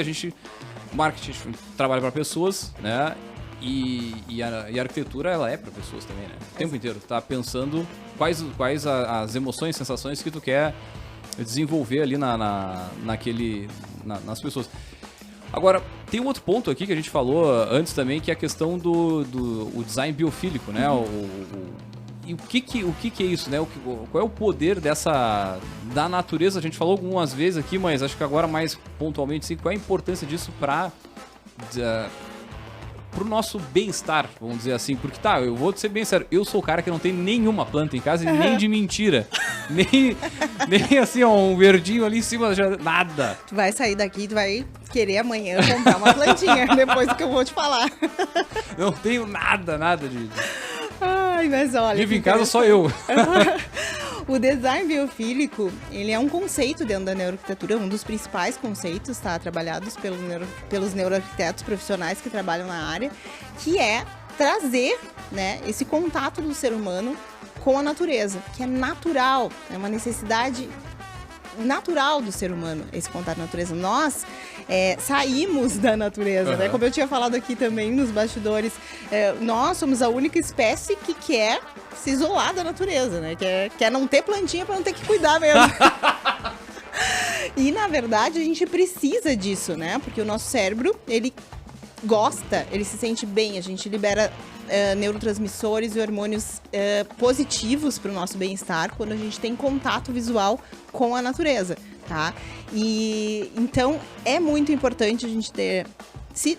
marketing trabalha para pessoas, né? E a arquitetura, ela é para pessoas também, né? O tempo inteiro. Tu tá pensando quais as emoções, sensações que tu quer desenvolver ali nas pessoas. Agora, tem um outro ponto aqui que a gente falou antes também, que é a questão do design biofílico, né? E o que é isso, né? Qual é o poder da natureza? A gente falou algumas vezes aqui, mas acho que agora mais pontualmente, assim, qual é a importância disso pro nosso bem-estar, vamos dizer assim, porque eu vou ser bem sério, eu sou o cara que não tem nenhuma planta em casa e nem de mentira, nem assim, um verdinho ali em cima, nada. Tu vai sair daqui e tu vai querer amanhã comprar uma plantinha, depois do que eu vou te falar. Não tenho nada de... Ai, mas olha... Vivo em casa só eu. O design biofílico, ele é um conceito dentro da neuroarquitetura, um dos principais conceitos, tá, trabalhados pelos neuroarquitetos profissionais que trabalham na área, que é trazer, né, esse contato do ser humano com a natureza, que é natural, é uma necessidade natural do ser humano, esse contato com a natureza. Nós saímos da natureza, né? Como eu tinha falado aqui também nos bastidores, nós somos a única espécie que quer se isolar da natureza, né? Quer não ter plantinha para não ter que cuidar mesmo. E, na verdade, a gente precisa disso, né? Porque o nosso cérebro, ele gosta, ele se sente bem, a gente libera neurotransmissores e hormônios positivos para o nosso bem-estar quando a gente tem contato visual com a natureza, tá? E então é muito importante a gente ter,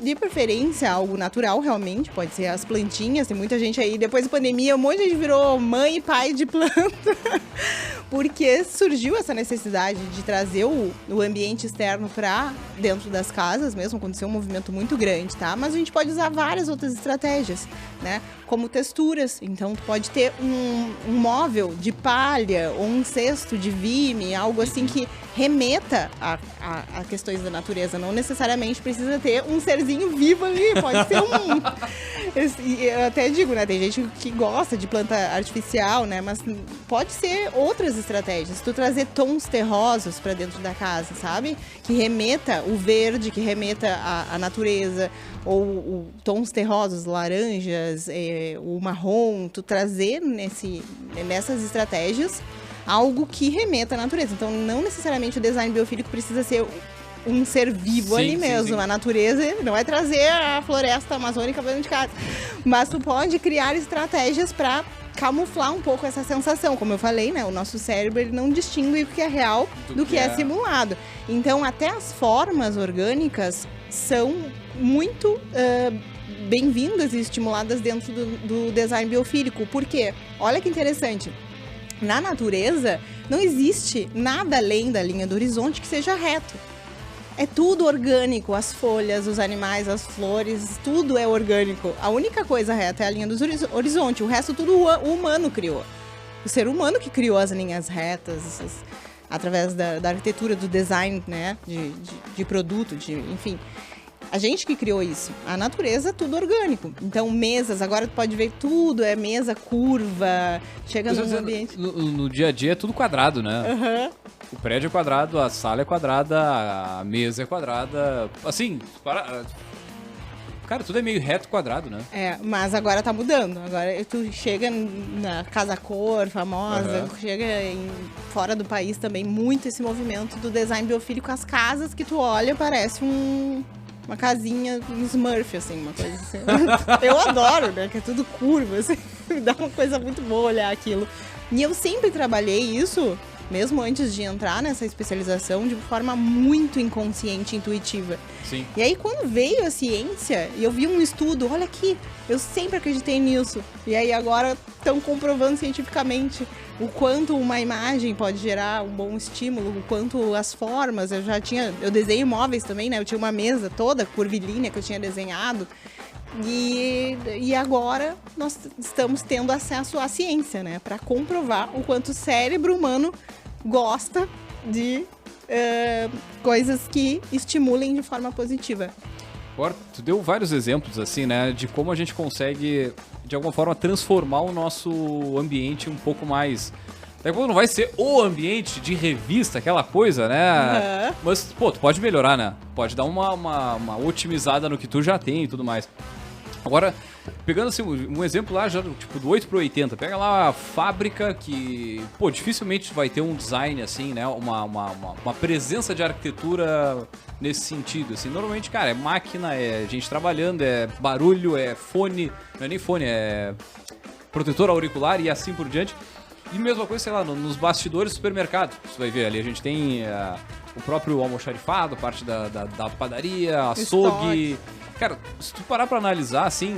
de preferência, algo natural realmente, pode ser as plantinhas, tem muita gente aí, depois da pandemia, um monte de gente virou mãe e pai de planta, porque surgiu essa necessidade de trazer o ambiente externo para dentro das casas mesmo, aconteceu um movimento muito grande, tá? Mas a gente pode usar várias outras estratégias, né? Como texturas, então tu pode ter um móvel de palha ou um cesto de vime, algo assim que remeta a questões da natureza, não necessariamente precisa ter um serzinho vivo ali, pode ser eu até digo, né, tem gente que gosta de planta artificial, né, mas pode ser outras estratégias, tu trazer tons terrosos para dentro da casa, sabe, que remeta o verde, que remeta a natureza, ou tons terrosos, laranjas, o marrom, tu trazer nessas estratégias algo que remeta à natureza. Então, não necessariamente o design biofílico precisa ser um ser vivo ali mesmo. Sim. A natureza não vai trazer a floresta amazônica para dentro de casa. Mas tu pode criar estratégias para camuflar um pouco essa sensação. Como eu falei, né? O nosso cérebro ele não distingue o que é real do que é simulado. Então, até as formas orgânicas são muito bem-vindas e estimuladas dentro do design biofílico. Por quê? Olha que interessante. Na natureza, não existe nada além da linha do horizonte que seja reto. É tudo orgânico, as folhas, os animais, as flores, tudo é orgânico. A única coisa reta é a linha do horizonte, o resto tudo o humano criou. O ser humano que criou as linhas retas, através da arquitetura, do design, né, de produto, enfim. A gente que criou isso. A natureza, tudo orgânico. Então, mesas, agora tu pode ver tudo, é mesa curva, chega no ambiente. No dia a dia é tudo quadrado, né? Uhum. O prédio é quadrado, a sala é quadrada, a mesa é quadrada. Assim, cara, tudo é meio reto quadrado, né? Mas agora tá mudando. Agora tu chega na Casa Cor, famosa, chega fora do país também, muito esse movimento do design biofílico. As casas que tu olha, parece uma casinha, um Smurf, assim, uma coisa assim. Eu adoro, né? Que é tudo curvo, assim. Me dá uma coisa muito boa olhar aquilo. E eu sempre trabalhei isso, mesmo antes de entrar nessa especialização, de forma muito inconsciente, intuitiva. Sim. E aí, quando veio a ciência, e eu vi um estudo, olha aqui, eu sempre acreditei nisso. E aí, agora, estão comprovando cientificamente o quanto uma imagem pode gerar um bom estímulo, o quanto as formas. Eu desenho móveis também, né? Eu tinha uma mesa toda curvilínea que eu tinha desenhado. E agora nós estamos tendo acesso à ciência, né? Para comprovar o quanto o cérebro humano gosta de coisas que estimulem de forma positiva. Agora, tu deu vários exemplos, assim, né? De como a gente consegue, de alguma forma, transformar o nosso ambiente um pouco mais... Daqui a pouco não vai ser o ambiente de revista, aquela coisa, né? Mas, pô, tu pode melhorar, né? Pode dar uma otimizada no que tu já tem e tudo mais. Agora, pegando assim, um exemplo lá, já tipo do 8 pro 80, pega lá a fábrica que, pô, dificilmente vai ter um design assim, né, uma presença de arquitetura nesse sentido, assim, normalmente, cara, é máquina, é gente trabalhando, é barulho, é fone, não é nem fone, é protetor auricular e assim por diante. E mesma coisa, sei lá, nos bastidores do supermercado, você vai ver ali, a gente tem o próprio almoxarifado, parte da padaria, açougue. Cara, se tu parar pra analisar, assim,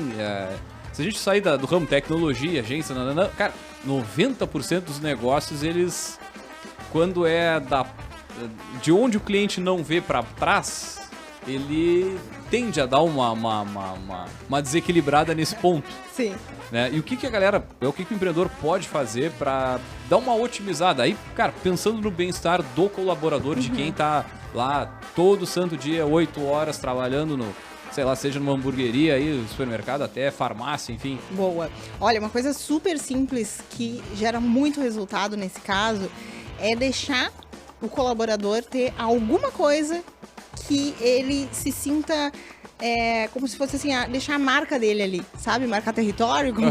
se a gente sair do ramo tecnologia, agência, cara, 90% dos negócios, eles, quando é de onde o cliente não vê pra trás, ele tende a dar uma desequilibrada nesse ponto. Sim. Né? E o que a galera, o que o empreendedor pode fazer pra dar uma otimizada? Aí, cara, pensando no bem-estar do colaborador, de quem tá lá todo santo dia, 8 horas, trabalhando sei lá, seja numa hamburgueria aí, supermercado, até farmácia, enfim. Boa. Olha, uma coisa super simples que gera muito resultado nesse caso é deixar o colaborador ter alguma coisa que ele se sinta como se fosse assim, deixar a marca dele ali, sabe? Marcar território, como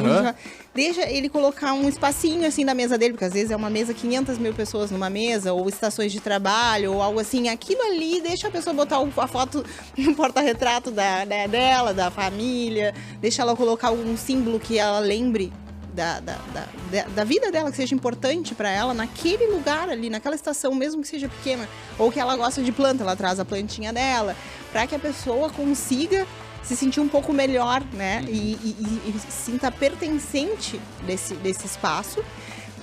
deixa ele colocar um espacinho assim na mesa dele, porque às vezes é uma mesa, 500 mil pessoas numa mesa, ou estações de trabalho, ou algo assim. Aquilo ali, deixa a pessoa botar a foto no porta-retrato dela, da família, deixa ela colocar algum símbolo que ela lembre da vida dela, que seja importante para ela naquele lugar ali, naquela estação, mesmo que seja pequena, ou que ela gosta de planta, ela traz a plantinha dela, para que a pessoa consiga se sentir um pouco melhor, né? E sinta pertencente desse espaço.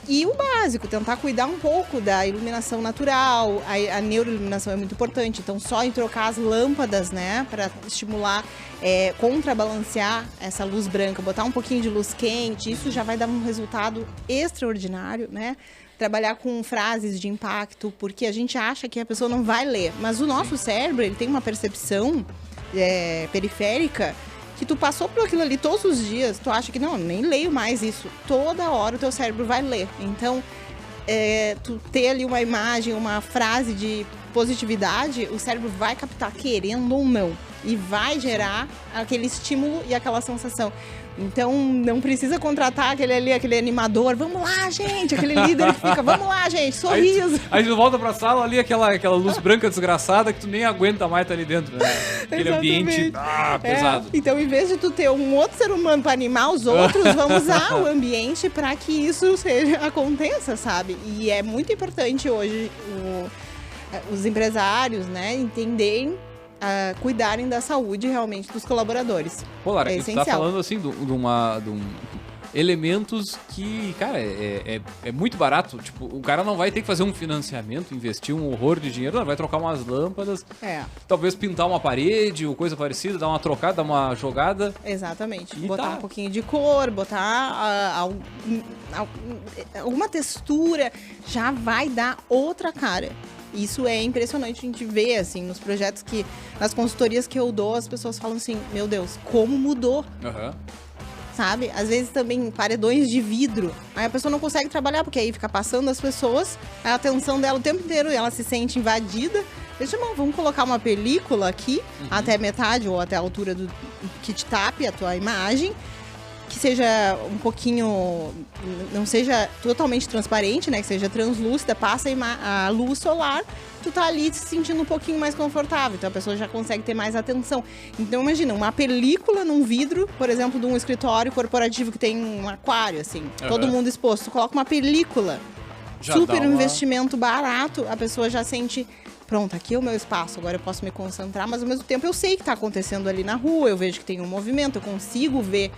E o básico, tentar cuidar um pouco da iluminação natural, a neuroiluminação é muito importante, então só em trocar as lâmpadas, né, para estimular, contrabalancear essa luz branca, botar um pouquinho de luz quente, isso já vai dar um resultado extraordinário, né? Trabalhar com frases de impacto, porque a gente acha que a pessoa não vai ler, mas o nosso cérebro, ele tem uma percepção periférica, que tu passou por aquilo ali todos os dias, tu acha que não, nem leio mais isso. Toda hora o teu cérebro vai ler. Então, tu ter ali uma imagem, uma frase de positividade, o cérebro vai captar, querendo ou não. E vai gerar aquele estímulo e aquela sensação. Então, não precisa contratar aquele animador. Vamos lá, gente! Aquele líder que fica, vamos lá, gente, sorriso. Aí tu volta pra sala ali, aquela luz branca desgraçada que tu nem aguenta mais estar ali dentro, né? Aquele ambiente pesado. Então, em vez de tu ter um outro ser humano pra animar os outros, vamos usar o ambiente pra que isso aconteça, sabe? E é muito importante hoje os empresários, né, entenderem, cuidarem da saúde realmente dos colaboradores. Pô, Lara, é tu tá falando assim de um elementos que, cara, é muito barato. Tipo, o cara não vai ter que fazer um financiamento, investir um horror de dinheiro, não, vai trocar umas lâmpadas, talvez pintar uma parede ou coisa parecida, dar uma trocada, dar uma jogada. Exatamente. E botar um pouquinho de cor, botar alguma textura, já vai dar outra cara. Isso é impressionante a gente ver, assim, nos projetos nas consultorias que eu dou, as pessoas falam assim, meu Deus, como mudou. Sabe? Às vezes também paredões de vidro. Aí a pessoa não consegue trabalhar, porque aí fica passando as pessoas, a atenção dela o tempo inteiro, e ela se sente invadida. Deixa, vamos colocar uma película aqui, até metade ou até a altura do que te tape a tua imagem, que seja um pouquinho, não seja totalmente transparente, né? Que seja translúcida, passa a luz solar, tu tá ali se sentindo um pouquinho mais confortável, então a pessoa já consegue ter mais atenção. Então imagina, uma película num vidro, por exemplo, de um escritório corporativo que tem um aquário, assim, todo mundo exposto, tu coloca uma película, já super investimento barato, a pessoa já sente... Pronto, aqui é o meu espaço, agora eu posso me concentrar, mas ao mesmo tempo eu sei que tá acontecendo ali na rua, eu vejo que tem um movimento, eu consigo ver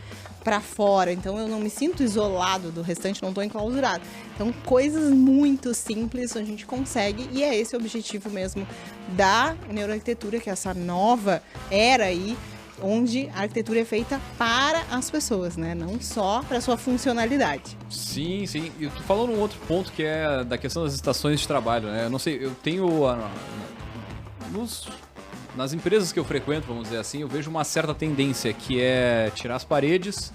para fora, então eu não me sinto isolado do restante, não tô enclausurado. Então, coisas muito simples a gente consegue, e é esse o objetivo mesmo da neuroarquitetura, que é essa nova era aí, onde a arquitetura é feita para as pessoas, né? Não só para sua funcionalidade. Sim, sim. E tu falou num outro ponto que é da questão das estações de trabalho, né? Eu não sei, eu tenho... nas empresas que eu frequento, vamos dizer assim, eu vejo uma certa tendência que é tirar as paredes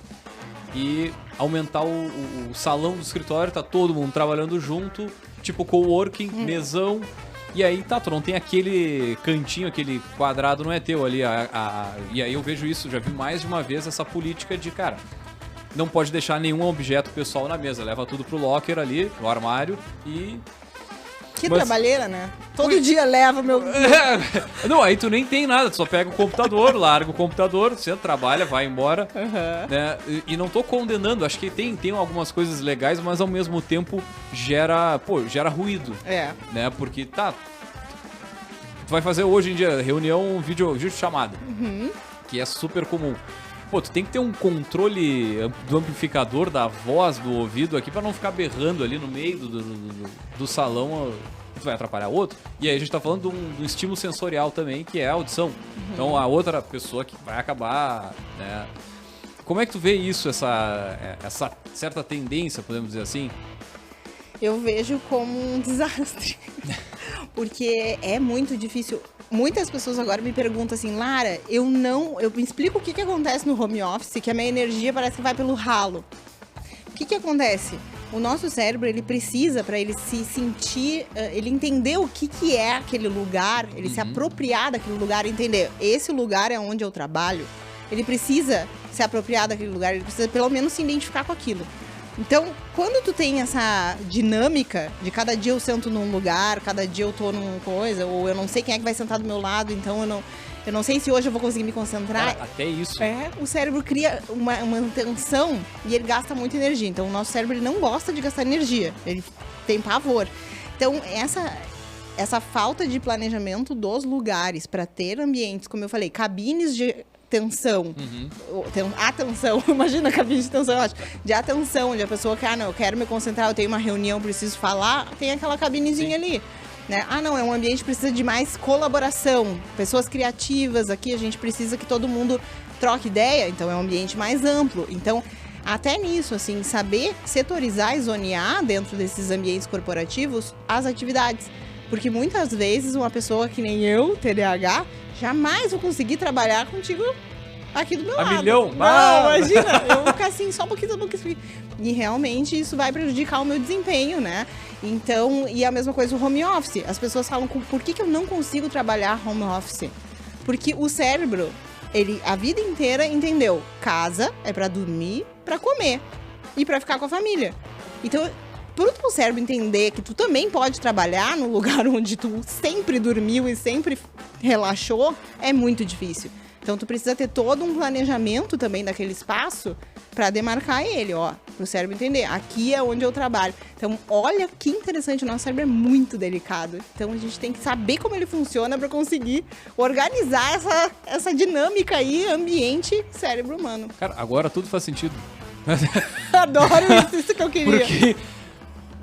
e aumentar o salão do escritório, tá todo mundo trabalhando junto, tipo coworking, mesão... E aí, tu não tem aquele cantinho, aquele quadrado, não é teu ali. E aí eu vejo isso, já vi mais de uma vez essa política de, cara, não pode deixar nenhum objeto pessoal na mesa. Leva tudo pro locker ali, no armário e... Que trabalheira, né? Todo dia leva meu... Não, aí tu nem tem nada, tu só pega o computador, larga o computador, você trabalha, vai embora. Né? E não tô condenando, acho que tem algumas coisas legais, mas ao mesmo tempo gera ruído. Né? Porque tu vai fazer hoje em dia reunião, vídeo chamada, que é super comum. Pô, tu tem que ter um controle do amplificador, da voz, do ouvido aqui, pra não ficar berrando ali no meio do salão, tu vai atrapalhar outro. E aí a gente tá falando de um estímulo sensorial também, que é a audição. Então a outra pessoa que vai acabar, né? Como é que tu vê isso, essa certa tendência, podemos dizer assim? Eu vejo como um desastre, porque é muito difícil. Muitas pessoas agora me perguntam assim, Lara, eu me explico o que acontece no home office, que a minha energia parece que vai pelo ralo. O que acontece? O nosso cérebro, ele precisa, para ele se sentir, ele entender o que é aquele lugar, ele se apropriar daquele lugar, entender, esse lugar é onde eu trabalho, ele precisa se apropriar daquele lugar, ele precisa pelo menos se identificar com aquilo. Então, quando tu tem essa dinâmica de cada dia eu sento num lugar, cada dia eu tô numa coisa, ou eu não sei quem é que vai sentar do meu lado, então eu não sei se hoje eu vou conseguir me concentrar. Até isso. O cérebro cria uma tensão e ele gasta muita energia. Então, o nosso cérebro ele não gosta de gastar energia, ele tem pavor. Então, essa falta de planejamento dos lugares para ter ambientes, como eu falei, cabines de atenção, atenção, imagina a cabine de atenção, eu acho, de atenção, onde a pessoa quer, eu quero me concentrar, eu tenho uma reunião, preciso falar, tem aquela cabinezinha ali, né? Não, é um ambiente que precisa de mais colaboração, pessoas criativas, aqui a gente precisa que todo mundo troque ideia, então é um ambiente mais amplo, então até nisso, assim, saber setorizar e zonear dentro desses ambientes corporativos as atividades, porque muitas vezes uma pessoa que nem eu, TDAH, jamais vou conseguir trabalhar contigo aqui do meu lado. Milhão? Não, imagina, eu vou ficar assim, só um pouquinho. E realmente isso vai prejudicar o meu desempenho, né? Então, e a mesma coisa o home office. As pessoas falam, por que eu não consigo trabalhar home office? Porque o cérebro, ele a vida inteira entendeu, casa é pra dormir, pra comer e pra ficar com a família. Então, pro teu cérebro entender que tu também pode trabalhar no lugar onde tu sempre dormiu e sempre relaxou, é muito difícil. Então, tu precisa ter todo um planejamento também daquele espaço para demarcar ele, pro cérebro entender. Aqui é onde eu trabalho. Então, olha que interessante, o nosso cérebro é muito delicado. Então, a gente tem que saber como ele funciona para conseguir organizar essa dinâmica aí, ambiente, cérebro humano. Cara, agora tudo faz sentido. Adoro isso que eu queria. Porque...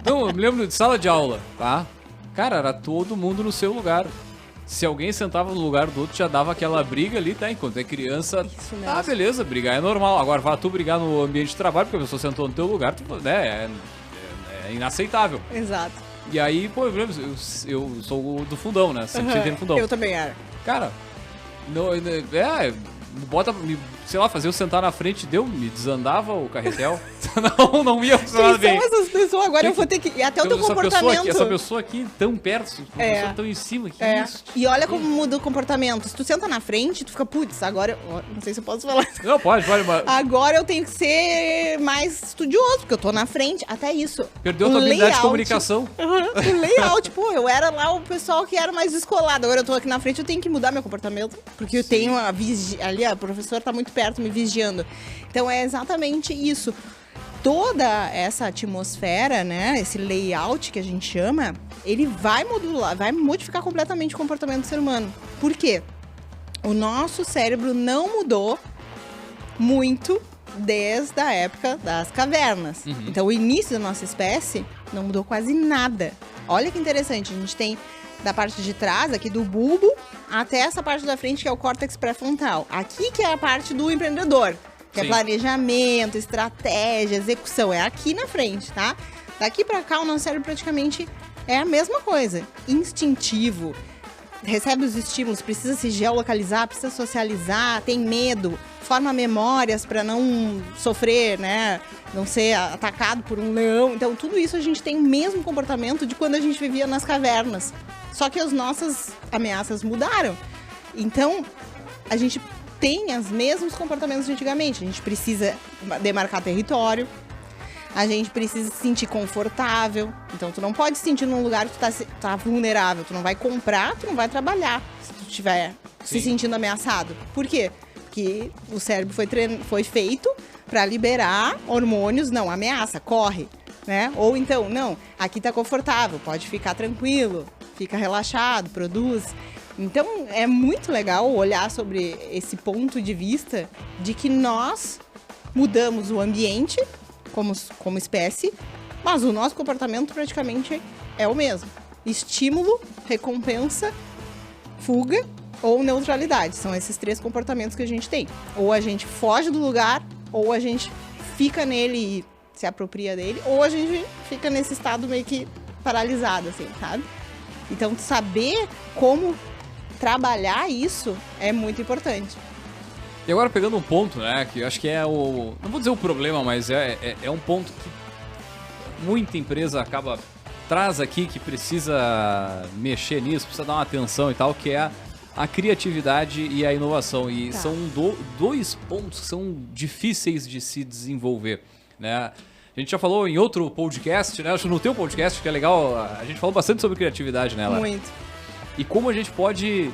Não, eu me lembro de sala de aula, tá? Cara, era todo mundo no seu lugar. Se alguém sentava no lugar do outro, já dava aquela briga ali, tá? Enquanto é criança, Isso mesmo. beleza, brigar é normal. Agora, vai tu brigar no ambiente de trabalho, porque a pessoa sentou no teu lugar, né? É inaceitável. Exato. E aí, pô, eu sou do fundão, né? Sempre sentei no fundão. Eu também era. Cara, bota, sei lá, fazer eu sentar na frente, me desandava o carretel. não ia funcionar Quem bem. são essas pessoas? Agora eu vou ter que... E até o teu comportamento. Essa pessoa aqui tão perto, uma pessoa tão em cima, que isso? E olha como muda o comportamento. Se tu senta na frente, tu fica, putz, agora... Não sei se eu posso falar. Não, pode, mas... Agora eu tenho que ser mais estudioso, porque eu tô na frente. Até isso. Perdeu a tua habilidade de comunicação. O layout, pô, eu era lá o pessoal que era mais descolado. Agora eu tô aqui na frente, eu tenho que mudar meu comportamento. Porque eu tenho ali, a professora tá muito perto, me vigiando. Então é exatamente isso. Toda essa atmosfera, né, esse layout que a gente chama, ele vai modular, vai modificar completamente o comportamento do ser humano. Por quê? O nosso cérebro não mudou muito desde a época das cavernas. Uhum. Então, o início da nossa espécie não mudou quase nada. Olha que interessante, a gente tem da parte de trás, aqui do bulbo, até essa parte da frente, que é o córtex pré-frontal. Aqui que é a parte do empreendedor. Que Sim. é planejamento, estratégia, execução. É aqui na frente, tá? Daqui pra cá, o nosso cérebro praticamente é a mesma coisa. Instintivo. Recebe os estímulos, precisa se geolocalizar, precisa socializar, tem medo, forma memórias pra não sofrer, né? Não ser atacado por um leão. Então, tudo isso a gente tem o mesmo comportamento de quando a gente vivia nas cavernas. Só que as nossas ameaças mudaram. Então, a gente tem os mesmos comportamentos de antigamente. A gente precisa demarcar território, a gente precisa se sentir confortável. Então, tu não pode se sentir num lugar que tu tá vulnerável. Tu não vai comprar, tu não vai trabalhar se tu estiver se sentindo ameaçado. Por quê? Porque o cérebro foi feito para liberar hormônios. Não, ameaça, corre, né? Ou então, não, aqui tá confortável, pode ficar tranquilo, fica relaxado, produz. Então, é muito legal olhar sobre esse ponto de vista de que nós mudamos o ambiente como espécie, mas o nosso comportamento praticamente é o mesmo. Estímulo, recompensa, fuga ou neutralidade. São esses 3 comportamentos que a gente tem. Ou a gente foge do lugar, ou a gente fica nele e se apropria dele, ou a gente fica nesse estado meio que paralisado, assim, sabe? Então, saber como trabalhar isso é muito importante. E agora pegando um ponto, né, que eu acho que é o... Não vou dizer o problema, mas é um ponto que muita empresa traz aqui, que precisa mexer nisso, precisa dar uma atenção e tal, que é a criatividade e a inovação. E são dois pontos que são difíceis de se desenvolver, né? A gente já falou em outro podcast, né? Acho que no teu podcast, que é legal, a gente falou bastante sobre criatividade nela. Muito. E como a gente pode,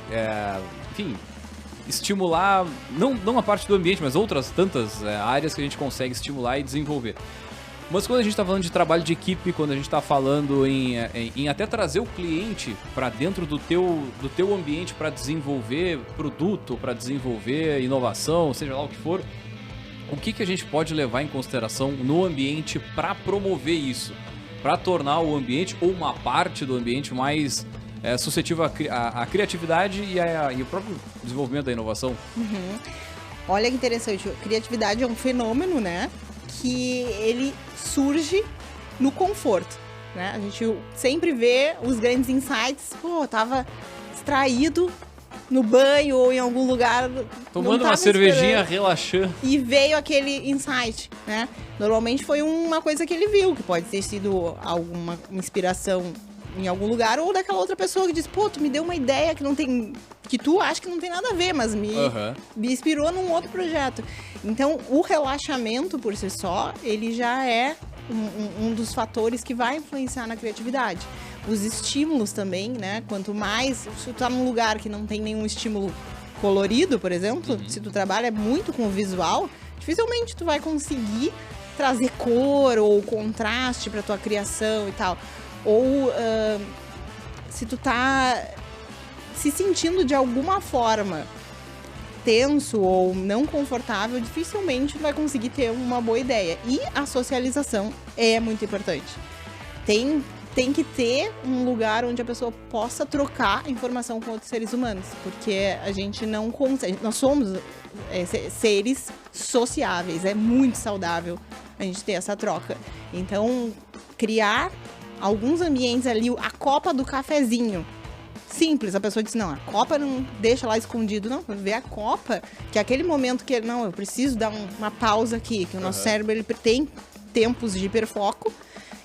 enfim, estimular, não a parte do ambiente, mas outras tantas áreas que a gente consegue estimular e desenvolver. Mas quando a gente está falando de trabalho de equipe, quando a gente está falando em até trazer o cliente para dentro do teu ambiente para desenvolver produto, para desenvolver inovação, seja lá o que for, o que a gente pode levar em consideração no ambiente para promover isso? Para tornar o ambiente ou uma parte do ambiente mais suscetível à criatividade e o próprio desenvolvimento da inovação? Uhum. Olha que interessante, criatividade é um fenômeno, né, que ele surge no conforto, né? A gente sempre vê os grandes insights, pô, tava distraído no banho ou em algum lugar, tomando uma cervejinha, relaxando, e veio aquele insight, né? Normalmente foi uma coisa que ele viu, que pode ter sido alguma inspiração em algum lugar, ou daquela outra pessoa que diz, pô, tu me deu uma ideia que tu acha que não tem nada a ver, mas me inspirou num outro projeto. Então, o relaxamento por si só, ele já é um dos fatores que vai influenciar na criatividade. Os estímulos também, né? Quanto mais, se tu tá num lugar que não tem nenhum estímulo colorido, por exemplo, se tu trabalha muito com o visual, dificilmente tu vai conseguir trazer cor ou contraste pra tua criação e tal. Ou se tu tá se sentindo de alguma forma tenso ou não confortável, dificilmente vai conseguir ter uma boa ideia. E a socialização é muito importante. Tem que ter um lugar onde a pessoa possa trocar informação com outros seres humanos, porque a gente não consegue. Nós somos seres sociáveis, é muito saudável a gente ter essa troca. Então, criar alguns ambientes ali, a copa do cafezinho. Simples, a pessoa diz, não, a copa não deixa lá escondido, não, ver a copa, que é aquele momento que, não, eu preciso dar uma pausa aqui, que o nosso cérebro ele tem tempos de hiperfoco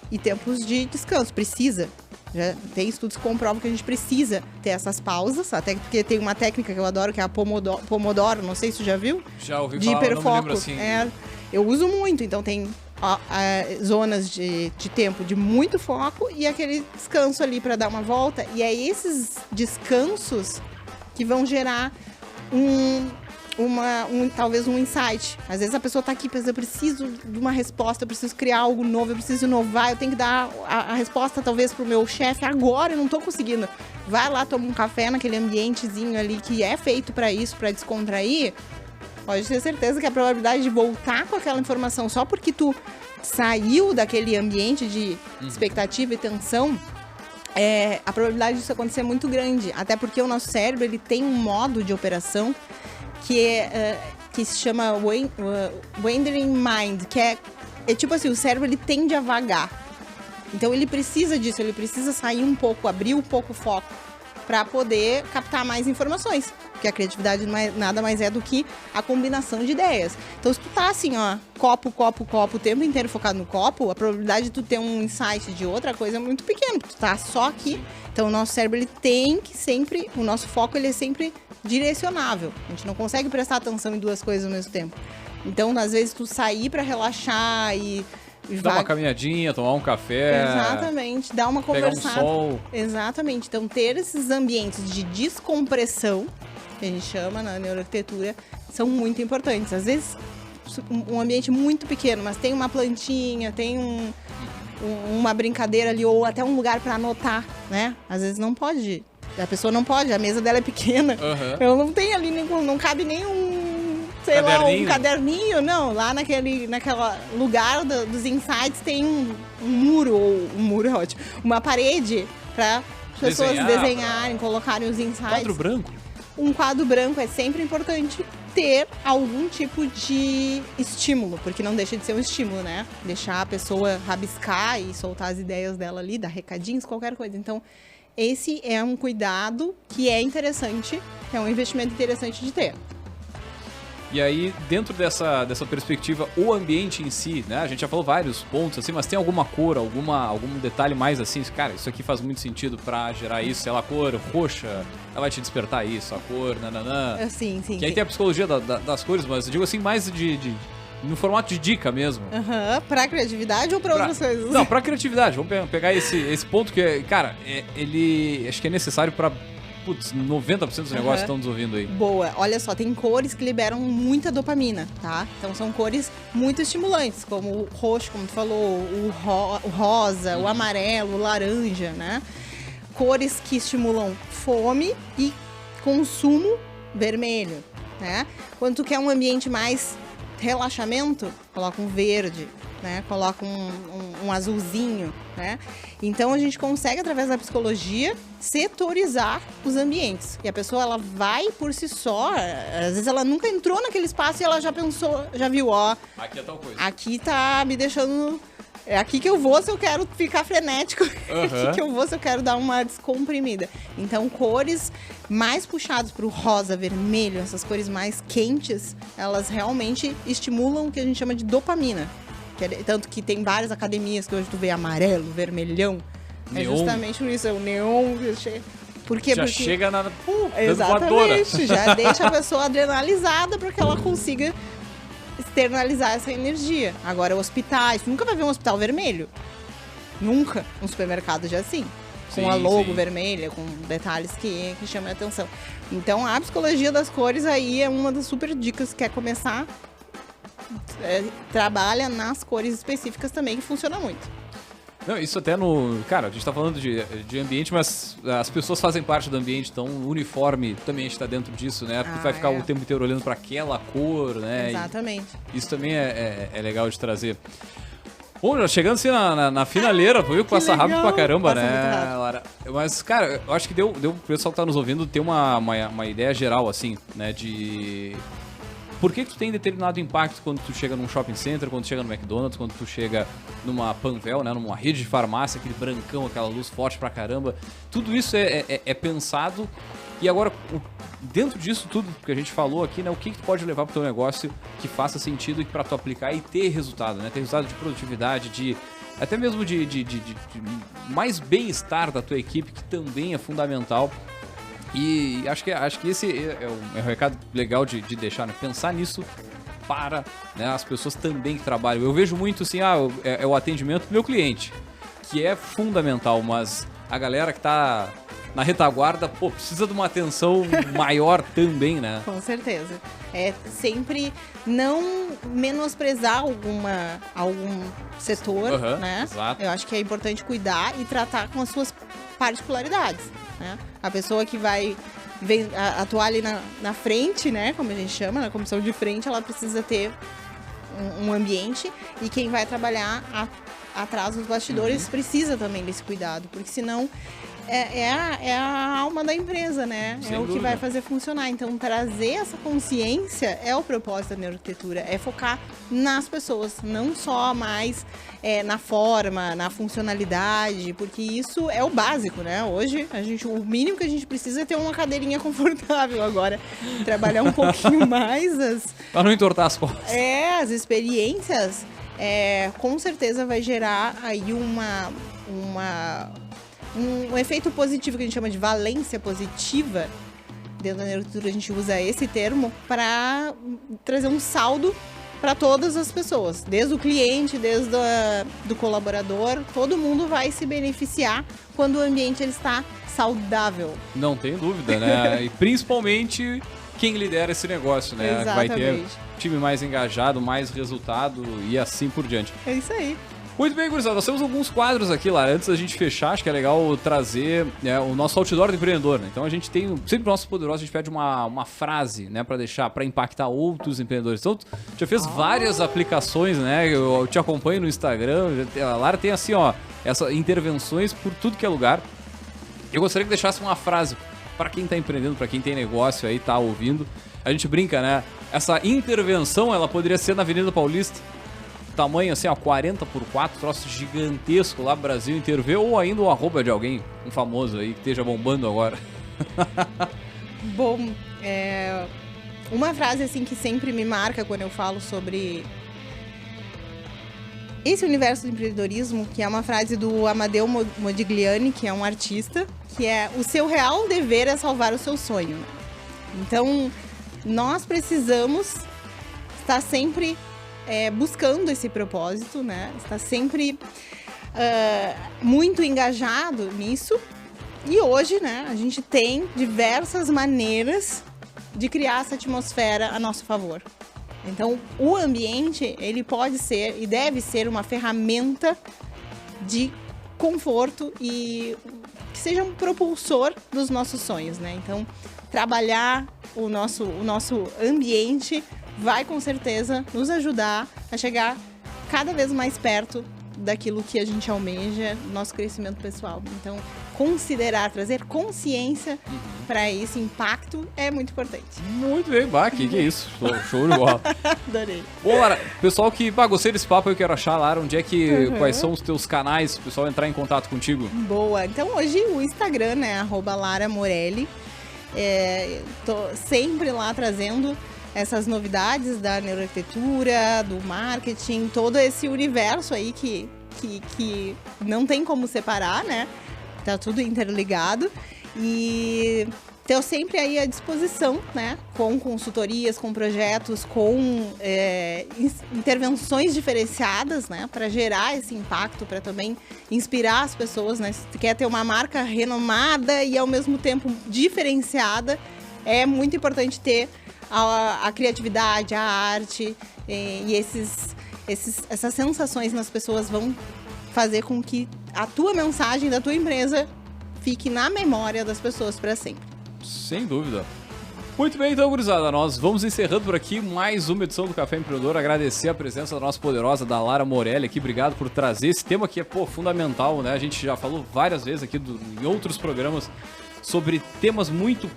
e tempos de descanso, precisa. Já tem estudos que comprovam que a gente precisa ter essas pausas, até porque tem uma técnica que eu adoro, que é a Pomodoro, não sei se você já viu. Já ouvi de falar, hiperfoco. não me lembro assim. Eu uso muito, então tem zonas de tempo de muito foco e aquele descanso ali para dar uma volta. E é esses descansos que vão gerar talvez um insight. Às vezes a pessoa tá aqui pensando, eu preciso de uma resposta, eu preciso criar algo novo, eu preciso inovar, eu tenho que dar a resposta talvez pro meu chefe agora, eu não tô conseguindo. Vai lá, toma um café naquele ambientezinho ali que é feito para isso, para descontrair. Pode ter certeza que a probabilidade de voltar com aquela informação só porque tu saiu daquele ambiente de expectativa e tensão, a probabilidade disso acontecer é muito grande. Até porque o nosso cérebro ele tem um modo de operação que se chama wandering mind, que é tipo assim, o cérebro ele tende a vagar. Então ele precisa disso, ele precisa sair um pouco, abrir um pouco o foco para poder captar mais informações. Porque a criatividade nada mais é do que a combinação de ideias. Então, se tu tá assim, ó, copo, o tempo inteiro focado no copo, a probabilidade de tu ter um insight de outra coisa é muito pequena, porque tu tá só aqui. Então, o nosso cérebro, ele tem que sempre, o nosso foco, ele é sempre direcionável. A gente não consegue prestar atenção em duas coisas ao mesmo tempo. Então, às vezes, tu sair para relaxar e dar uma caminhadinha, tomar um café. Exatamente, dar uma conversada. Pegar um sol. Exatamente. Então, ter esses ambientes de descompressão, que a gente chama na neuroarquitetura, são muito importantes. Às vezes, um ambiente muito pequeno, mas tem uma plantinha, tem uma brincadeira ali, ou até um lugar para anotar, né? Às vezes não pode. A pessoa não pode, a mesa dela é pequena. Ela não tem ali, não cabe nem um caderninho, não. Lá naquele lugar dos insights tem um muro, ou um muro é ótimo, uma parede para pessoas desenharem, colocarem os insights. Quadro branco? Um quadro branco é sempre importante ter algum tipo de estímulo, porque não deixa de ser um estímulo, né? Deixar a pessoa rabiscar e soltar as ideias dela ali, dar recadinhos, qualquer coisa. Então, esse é um cuidado que é interessante, que é um investimento interessante de ter. E aí, dentro dessa perspectiva, o ambiente em si, né? A gente já falou vários pontos, assim, mas tem alguma cor, algum detalhe mais assim? Cara, isso aqui faz muito sentido pra gerar isso, sei lá, a cor roxa, ela vai te despertar isso, a cor, nananã. Sim. Que aí tem a psicologia das cores, mas eu digo assim, mais no formato de dica mesmo. Pra criatividade ou pra outras coisas? Não, pra criatividade. Vamos pegar esse ponto que, cara, ele acho que é necessário pra 90% dos negócios que estão nos ouvindo aí. Boa. Olha só, tem cores que liberam muita dopamina, tá? Então são cores muito estimulantes, como o roxo, como tu falou, o rosa, o amarelo, o laranja, né? Cores que estimulam fome e consumo vermelho, né? Quando tu quer um ambiente mais relaxamento, coloca um verde, né? Coloca um azulzinho, né? Então a gente consegue, através da psicologia, setorizar os ambientes. E a pessoa, ela vai por si só, às vezes ela nunca entrou naquele espaço e ela já pensou, já viu, ó, aqui é tal coisa. Aqui tá me deixando... É aqui que eu vou se eu quero ficar frenético. É aqui que eu vou se eu quero dar uma descomprimida. Então, cores mais puxadas pro rosa, vermelho, essas cores mais quentes, elas realmente estimulam o que a gente chama de dopamina. Tanto que tem várias academias que hoje tu vê amarelo, vermelhão. Neon. É justamente por isso, é o neon. Porque chega na exatamente, já deixa a pessoa adrenalizada para que ela consiga externalizar essa energia. Agora, hospitais, tu nunca vai ver um hospital vermelho. Nunca. Um supermercado já assim. Com a logo vermelha, com detalhes que chamam a atenção. Então, a psicologia das cores aí é uma das super dicas. Quer começar? Trabalha nas cores específicas também, que funciona muito. Não, isso até no... Cara, a gente tá falando de ambiente, mas as pessoas fazem parte do ambiente, então o uniforme também a gente tá dentro disso, né? Porque vai ficar o tempo inteiro olhando pra aquela cor, né? Exatamente. E isso também é legal de trazer. Bom, já chegando assim na finaleira, viu? Passa rápido pra caramba, Passa né, Lara? Mas, cara, eu acho que deu pro pessoal que tá nos ouvindo ter uma ideia geral, assim, né? De... Por que tu tem determinado impacto quando tu chega num shopping center, quando tu chega no McDonald's, quando tu chega numa Panvel, né? Numa rede de farmácia, aquele brancão, aquela luz forte pra caramba. Tudo isso é pensado. E agora, dentro disso tudo que a gente falou aqui, né? O que tu pode levar pro teu negócio que faça sentido e pra tu aplicar e ter resultado, né? Ter resultado de produtividade, até mesmo de mais bem-estar da tua equipe, que também é fundamental. E acho que esse é um recado legal de deixar, né? Pensar nisso para, né, as pessoas também que trabalham. Eu vejo muito assim, é o atendimento do meu cliente, que é fundamental, mas a galera que tá na retaguarda, precisa de uma atenção maior também, né? Com certeza. É sempre não menosprezar algum setor, né? Exato. Eu acho que é importante cuidar e tratar com as suas particularidades, né? A pessoa que vai atuar ali na frente, né? Como a gente chama, na comissão de frente, ela precisa ter um ambiente, e quem vai trabalhar atrás dos bastidores precisa também desse cuidado, porque senão é a alma da empresa, né? Sem é o que dúvida. vai fazer funcionar. Então, trazer essa consciência é o propósito da neuroarquitetura, é focar nas pessoas, não só mais na forma, na funcionalidade, porque isso é o básico, né? Hoje, o mínimo que a gente precisa é ter uma cadeirinha confortável agora, trabalhar um pouquinho mais Pra não entortar as costas. as experiências, com certeza vai gerar aí um efeito positivo, que a gente chama de valência positiva. Dentro da neuroarquitetura a gente usa esse termo para trazer um saldo para todas as pessoas, desde o cliente, desde do colaborador. Todo mundo vai se beneficiar quando o ambiente ele está saudável. Não tem dúvida, né? E principalmente quem lidera esse negócio, né? Exatamente. Vai ter time mais engajado, mais resultado e assim por diante. É isso aí. Muito bem, gurizada, nós temos alguns quadros aqui, lá. Antes da gente fechar, acho que é legal trazer o nosso outdoor do empreendedor, né? Então a gente tem, sempre pro nosso poderoso, a gente pede uma frase, né, pra deixar, pra impactar outros empreendedores. Então, tu já fez várias aplicações, né? Eu te acompanho no Instagram, a Lara tem assim, essas intervenções por tudo que é lugar. Eu gostaria que deixasse uma frase pra quem tá empreendendo, pra quem tem negócio aí, tá ouvindo. A gente brinca, né? Essa intervenção, ela poderia ser na Avenida Paulista. Tamanho assim, 40x4, troço gigantesco lá, Brasil inteiro vê, ou ainda o arroba de alguém, um famoso aí, que esteja bombando agora. Bom, uma frase assim que sempre me marca quando eu falo sobre esse universo do empreendedorismo, que é uma frase do Amadeu Modigliani, que é um artista, que é: o seu real dever é salvar o seu sonho. Então, nós precisamos estar sempre buscando esse propósito, né? Está sempre muito engajado nisso. E hoje, né, a gente tem diversas maneiras de criar essa atmosfera a nosso favor. Então, o ambiente, ele pode ser e deve ser uma ferramenta de conforto e que seja um propulsor dos nossos sonhos, né? Então, trabalhar o nosso ambiente vai com certeza nos ajudar a chegar cada vez mais perto daquilo que a gente almeja, nosso crescimento pessoal. Então, trazer consciência para esse impacto é muito importante. Muito bem, que é isso, show de bola. Adorei. Bom, Lara, pessoal que gostei desse papo, eu quero achar, Lara, onde é que, quais são os teus canais, o pessoal entrar em contato contigo? Boa, então hoje o Instagram, né, @LaraMorelli, tô sempre lá trazendo essas novidades da neuroarquitetura, do marketing, todo esse universo aí que não tem como separar, né? Tá tudo interligado. E estou sempre aí à disposição, né? Com consultorias, com projetos, com intervenções diferenciadas, né? Para gerar esse impacto, para também inspirar as pessoas, né? Se tu quer ter uma marca renomada e ao mesmo tempo diferenciada, é muito importante ter a criatividade, a arte, e essas sensações nas pessoas vão fazer com que a tua mensagem da tua empresa fique na memória das pessoas para sempre. Sem dúvida. Muito bem, então, gurizada, nós vamos encerrando por aqui mais uma edição do Café Empreendedor. Agradecer a presença da nossa poderosa, da Lara Morelli aqui. Obrigado por trazer esse tema que é, fundamental, né? A gente já falou várias vezes aqui em outros programas sobre temas muito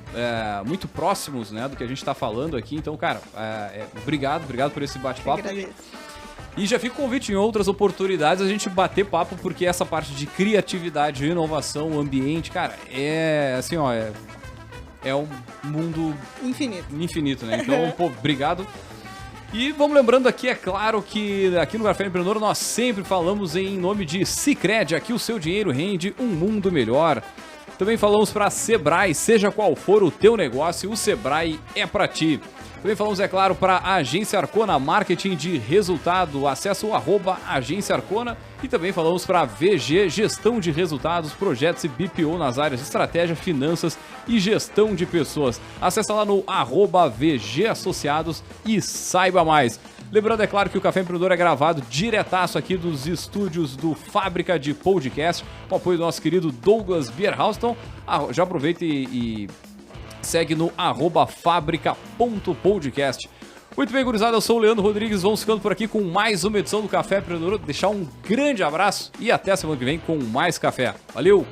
próximos, né, do que a gente está falando aqui. Então, cara, obrigado por esse bate-papo. E já fica o convite em outras oportunidades a gente bater papo, porque essa parte de criatividade, inovação, ambiente, cara, é assim, ó, é um mundo infinito, né? Então, pô, obrigado. E vamos lembrando aqui, é claro que aqui no Café Empreendedor nós sempre falamos em nome de Sicredi. Aqui o seu dinheiro rende um mundo melhor. Também falamos para Sebrae, seja qual for o teu negócio, o Sebrae é para ti. Também falamos, é claro, para a Agência Arcona, marketing de resultado. Acesse o @Agência Arcona. E também falamos para a VG, gestão de resultados, projetos e BPO nas áreas de estratégia, finanças e gestão de pessoas. Acesse lá no @VG Associados e saiba mais. Lembrando, é claro, que o Café Empreendedor é gravado diretaço aqui dos estúdios do Fábrica de Podcast, com o apoio do nosso querido Douglas Bierhauston. Já aproveita e segue no @fabrica.podcast. Muito bem, gurizada, eu sou o Leandro Rodrigues, vamos ficando por aqui com mais uma edição do Café Empreendedor. Deixar um grande abraço e até a semana que vem com mais café. Valeu!